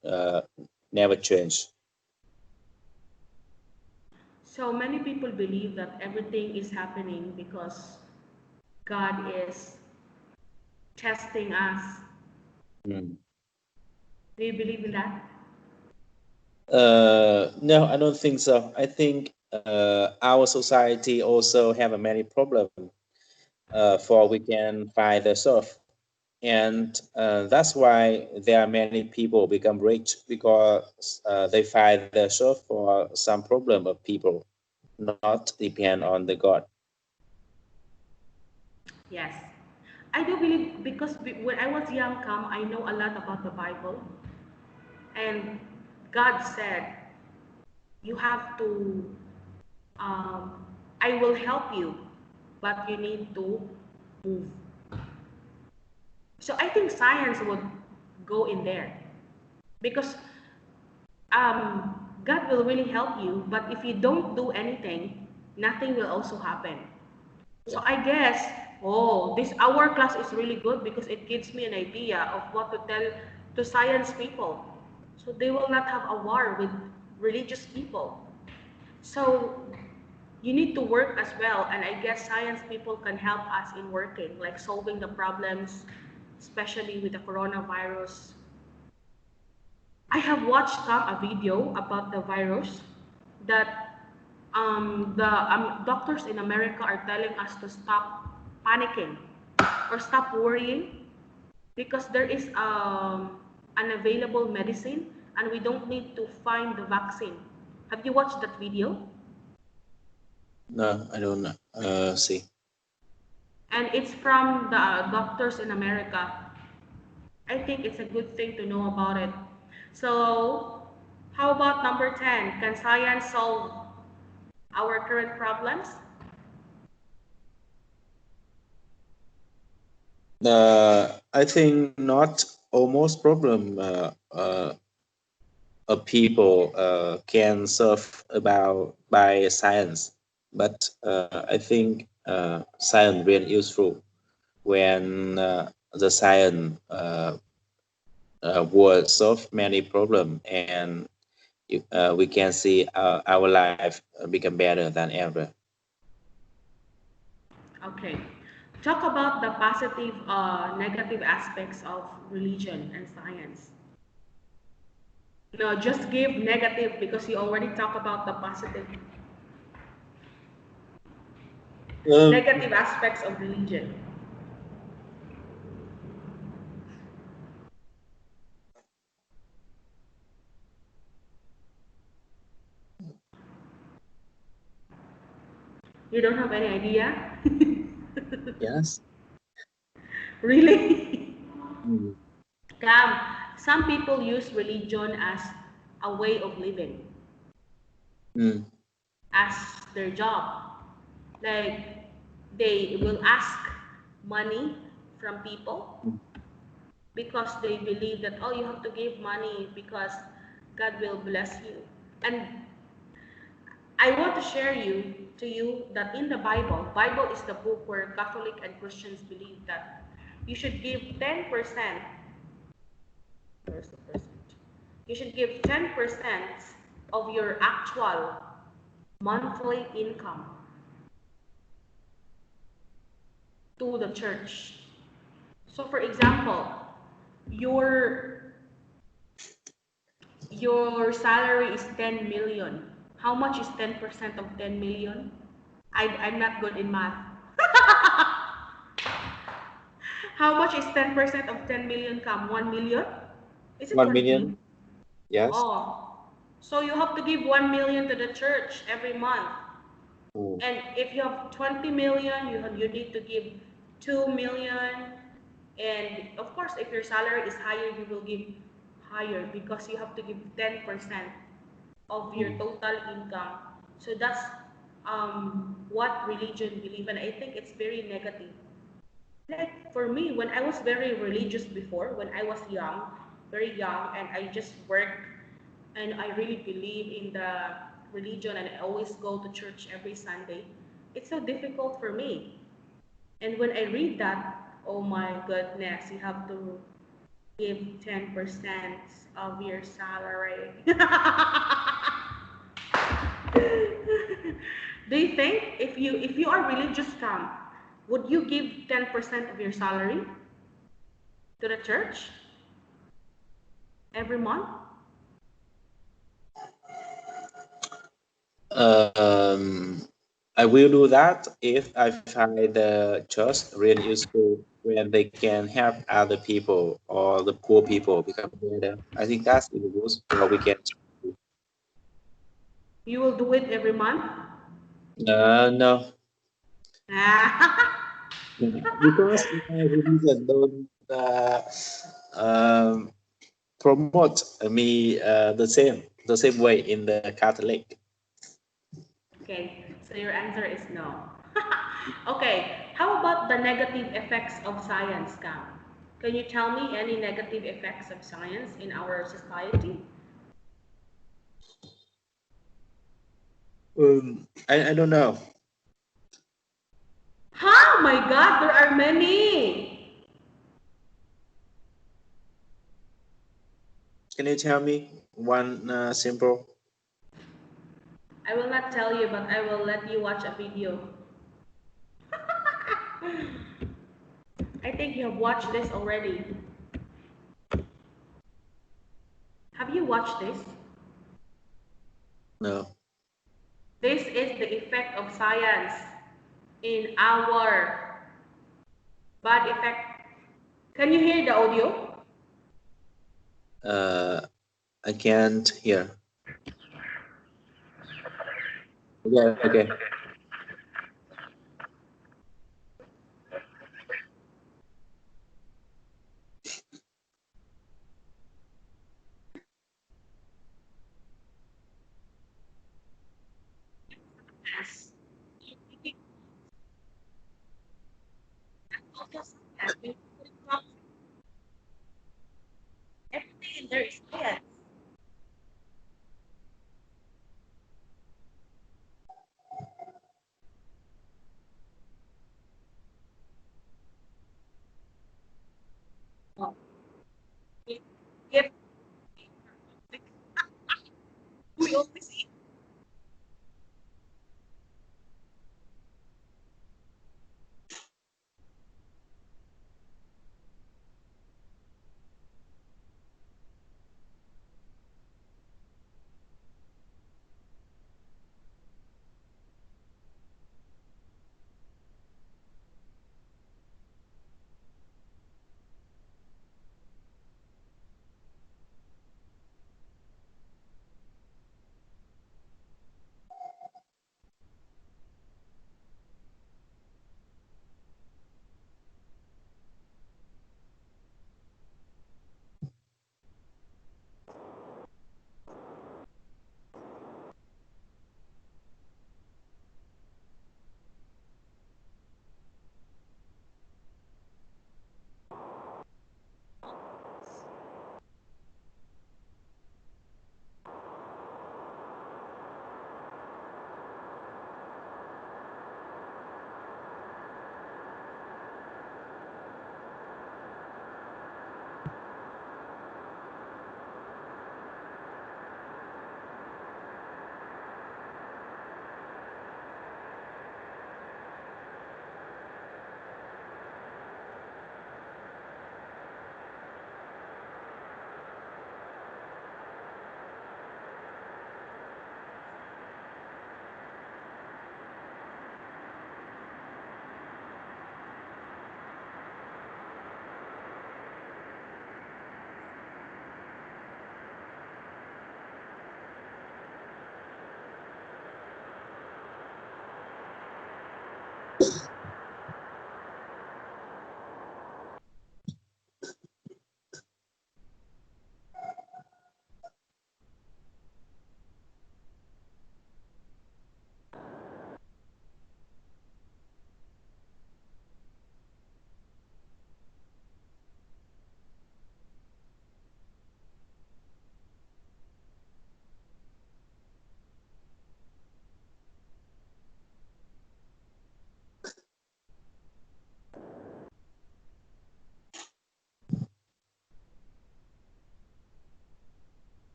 never change. So many people believe that everything is happening because God is testing us. Mm. Do you believe in that? No, I don't think so. I think our society also have a many problems for we can find the solve. And that's why there are many people become rich because they find the solve for some problem of people, not depend on the God. Yes. I do believe because when I was young, I know a lot about the Bible. And God said, you have to, um, I will help you, but you need to move. So I think science would go in there because God will really help you, but if you don't do anything, nothing will also happen. So Yeah. I guess, oh, this our class is really good because it gives me an idea of what to tell to science people. So they will not have a war with religious people. So you need to work as well, and I guess science people can help us in working, like solving the problems, especially with the coronavirus. I have watched a video about the virus that the doctors in America are telling us to stop panicking or stop worrying because there is an available medicine and we don't need to find the vaccine. Have you watched that video? No, I don't see. And it's from the doctors in America. I think it's a good thing to know about it. So, how about number 10? Can science solve our current problems? I think not almost problem people can solve about by science, but I think science really useful when the science will solve many problems and we can see our life become better than ever. Okay. Talk about the positive, negative aspects of religion and science. No, just give negative because you already talk about the positive, Um, negative aspects of religion. You don't have any idea? yes. Really? Mm. Come, some people use religion as a way of living, Mm. as their job. Like they will ask money from people because they believe that, oh, you have to give money because God will bless you. And I want to share to you that in the Bible is the book where Catholic and Christians believe that you should give 10%. Where's the percent? You should give 10% of your actual monthly income to the church. So for example, your your salary is 10 million. How much is 10% of 10 million? I'm not good in math. How much is 10% of 10 million come? 1 million? Is it 1 1 million? million? Yes. Oh, so you have to give 1 million to the church every month. Mm. And if you have 20 million, you need to give 2 million. And of course, if your salary is higher, you will give higher because you have to give 10% of your Mm. total income. So that's what religion believe, and I think it's very negative. Like for me, when I was very religious before, when I was young, very young, and I just work, and I really believe in the religion, and I always go to church every Sunday. It's so difficult for me. And when I read that, oh my goodness, you have to give 10% of your salary. Do you think if you are religious, come, would you give 10% of your salary to the church every month? Um, I will do that if I find the church really useful when they can help other people or the poor people become better. I think that's the rules what we can do. You will do it every month? No, because my religion don't um, promote me the same way in the Catholic. Okay, so your answer is no. Okay, how about the negative effects of science, Cam? Can you tell me any negative effects of science in our society? I don't know. Oh my God, there are many. Can you tell me one simple? I will not tell you, but I will let you watch a video. I think you have watched this already. Have you watched this? No. This is the effect of science in our bad effect. Can you hear the audio? Uh, I can't hear. Okay, okay. Yes. That's also science. there is science. Oh. If we always eat.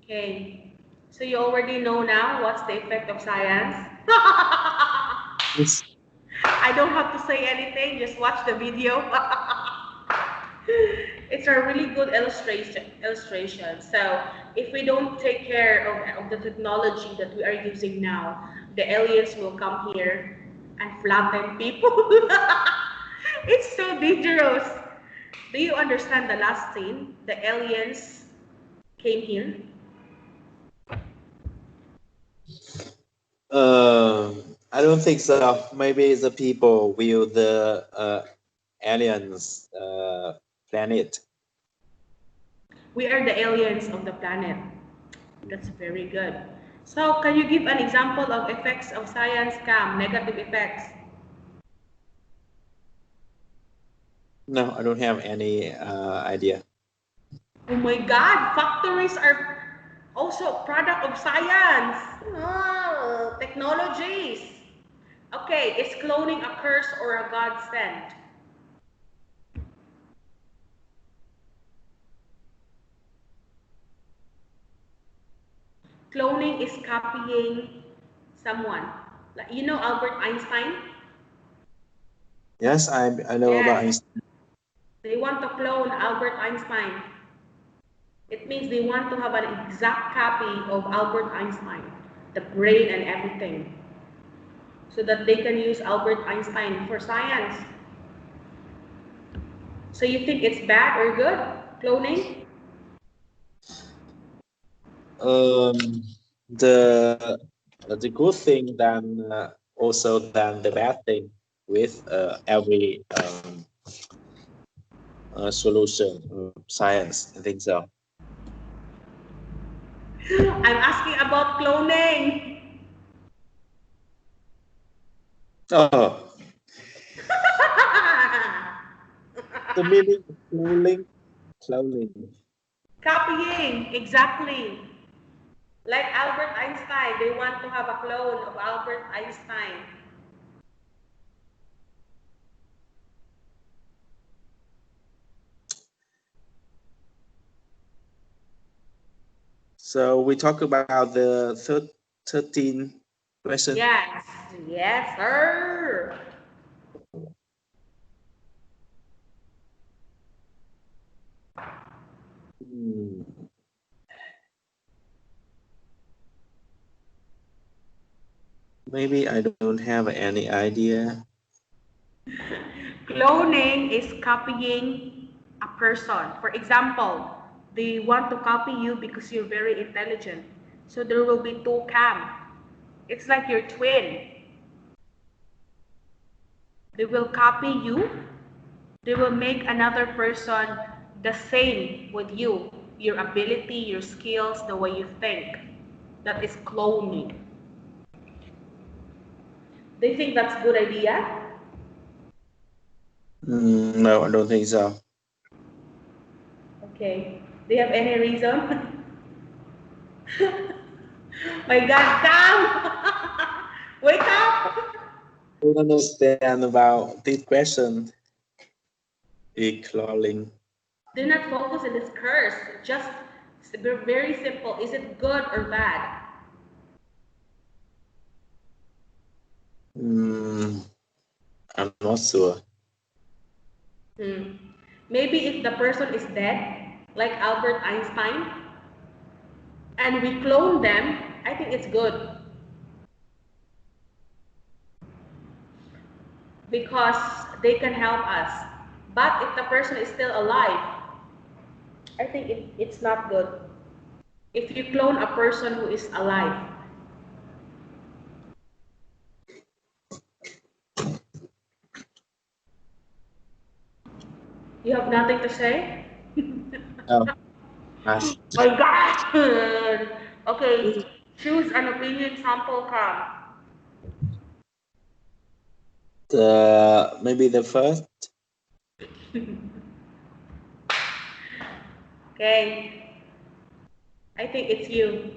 Okay. So you already know now what's the effect of science. Yes. I don't have to say anything, just watch the video. It's a really good illustration. So if we don't take care of the technology that we are using now, the aliens will come here and flatten people. It's so dangerous. Do you understand the last scene? The aliens came here. I don't think so. Maybe the people will the aliens planet. We are the aliens of the planet. That's very good. So can you give an example of effects of science, Cam, negative effects? No, I don't have any idea. Oh my God, factories are also a product of science. Oh, technologies. Okay, is cloning a curse or a godsend? Cloning is copying someone. Like, you know Albert Einstein? Yes, I know about Yes, Einstein. they want to clone Albert Einstein. It means they want to have an exact copy of Albert Einstein, the brain and everything, so that they can use Albert Einstein for science. So you think it's bad or good, cloning? Um, the the good thing than also than the bad thing with every solution science. I think so. I'm asking about cloning. Oh, the meaning of clothing, clothing. Copying, exactly. Like Albert Einstein, they want to have a clone of Albert Einstein. So we talk about the 13 question. Yes, yes, sir. Hmm, maybe I don't have any idea. Cloning is copying a person. For example, they want to copy you because you're very intelligent. So there will be two cam. It's like your twin. They will copy you. They will make another person the same with you. Your ability, your skills, the way you think. That is cloning. Do you think that's a good idea? No, I don't think so. Okay. Do you have any reason? My God, come! Wake up! I don't understand about this question. Clothing. Do not focus on this curse. Just very simple. Is it good or bad? Hmm, I'm not sure. Hmm. Maybe if the person is dead, like Albert Einstein, and we clone them, I think it's good because they can help us. But if the person is still alive, I think it's not good. If you clone a person who is alive, you have nothing to say? Oh, gosh. My God! Okay, choose an opinion sample card. Maybe the first. Okay, I think it's you.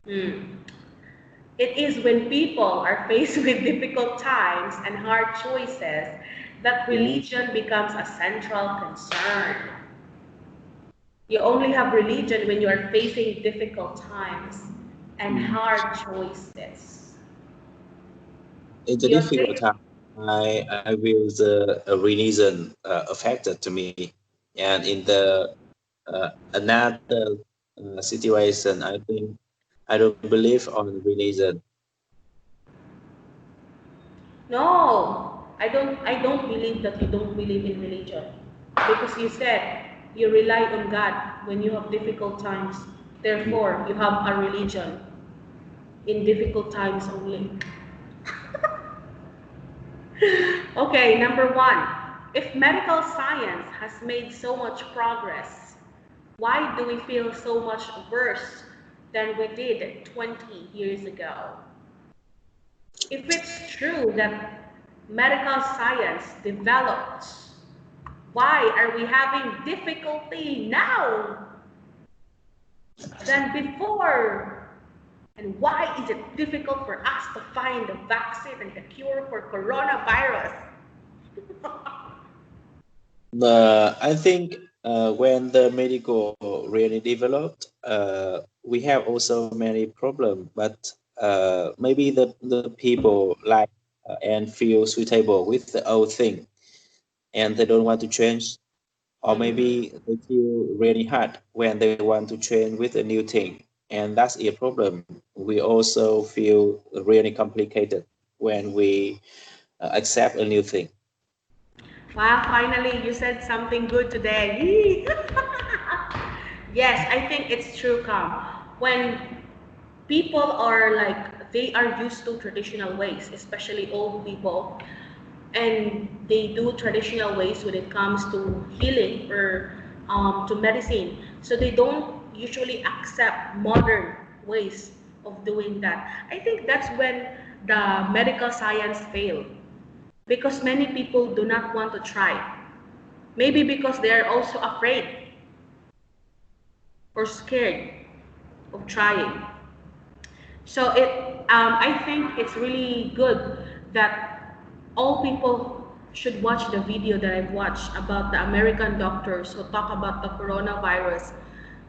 Hmm. It is when people are faced with difficult times and hard choices that Hmm. religion becomes a central concern. You only have religion when you are facing difficult times and hard choices. In the You difficult think, time, I will the religion affected to me, and in the another situation, I think I don't believe on religion. no, I don't believe that you don't believe in religion. Because you said you rely on God when you have difficult times. Therefore, you have a religion in difficult times only. Okay, number one. If medical science has made so much progress, why do we feel so much worse than we did 20 years ago? If it's true that medical science developed, why are we having difficulty now than before? And why is it difficult for us to find a vaccine and the cure for coronavirus? I think when the medical really developed, we have also many problems, but maybe the people like and feel suitable with the old thing and they don't want to change, or Mhm. maybe they feel really hard when they want to change with a new thing, and that's a problem. We also feel really complicated when we accept a new thing. Wow, finally you said something good today. Yee. Yes, I think it's true, Kam. When people are like, they are used to traditional ways, especially old people, and they do traditional ways when it comes to healing or to medicine. So they don't usually accept modern ways of doing that. I think that's when the medical science fail because many people do not want to try. Maybe because they are also afraid or scared of trying. So I think it's really good that all people should watch the video that I've watched about the American doctors who talk about the coronavirus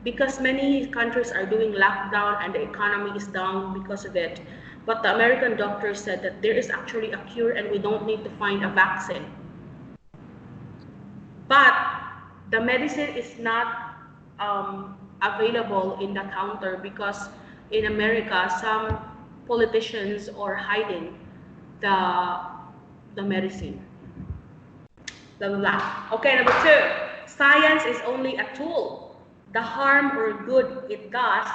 because many countries are doing lockdown and the economy is down because of it. But the American doctors said that there is actually a cure and we don't need to find a vaccine. But the medicine is not available in the counter because in America, some politicians are hiding the the medicine. Blah, blah, blah. Okay, number two, science is only a tool. The harm or good it does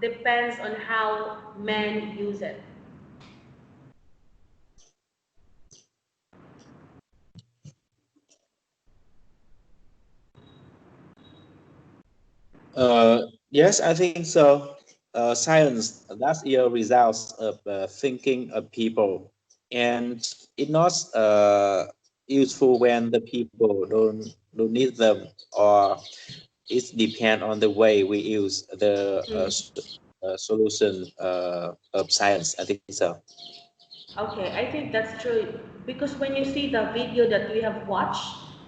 depends on how men use it. Yes, I think so. Science, that's your results of thinking of people, and it's not useful when the people don't need them, or it depends on the way we use the Mm. solution of science. I think so. Okay, I think that's true because when you see the video that we have watched,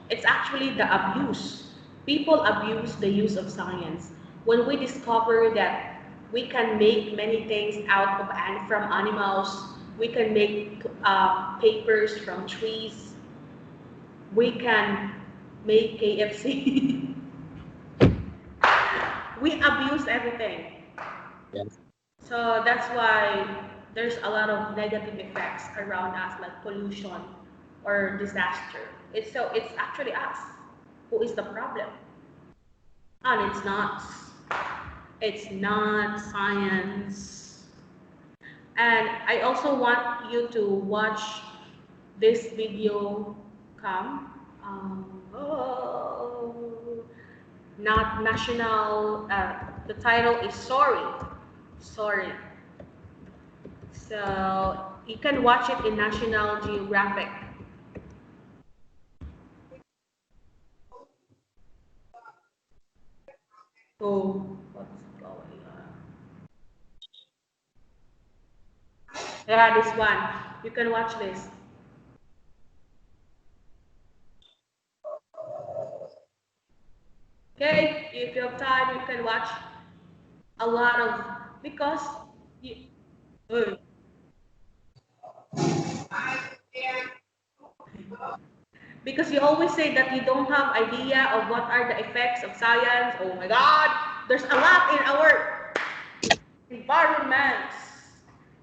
it's actually the abuse. People abuse the use of science. When we discover that we can make many things out of and from animals, we can make papers from trees, we can make KFC. We abuse everything. Yes. So that's why there's a lot of negative effects around us, like pollution or disaster. It's actually us who is the problem, and it's not. It's not science. And I also want you to watch this video. Come, oh, not national. The title is sorry, sorry. So you can watch it in National Geographic. So what's going on? Yeah, this one. You can watch this. Okay, if you have time, you can watch a lot of because you, Uy. Because you always say that you don't have idea of what are the effects of science. Oh my God, there's a lot in our environment.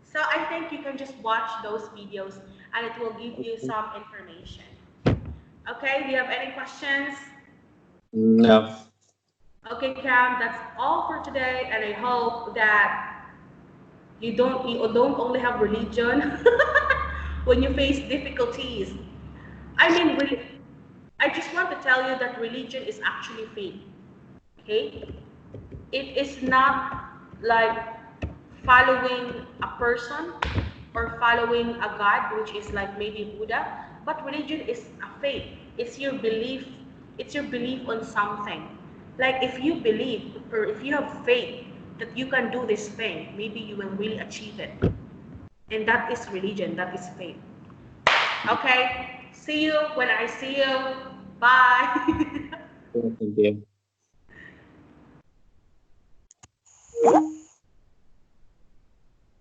So I think you can just watch those videos and it will give you some information. Okay, do you have any questions? No. Okay, Cam, that's all for today, and I hope that you don't only have religion when you face difficulties. I mean, really, I just want to tell you that religion is actually faith. Okay, it is not like following a person or following a god, which is like maybe Buddha, but religion is a faith. It's your belief. It's your belief on something. Like if you believe or if you have faith that you can do this thing, maybe you will really achieve it. And that is religion, that is faith. Okay, see you when I see you. Bye. Thank you.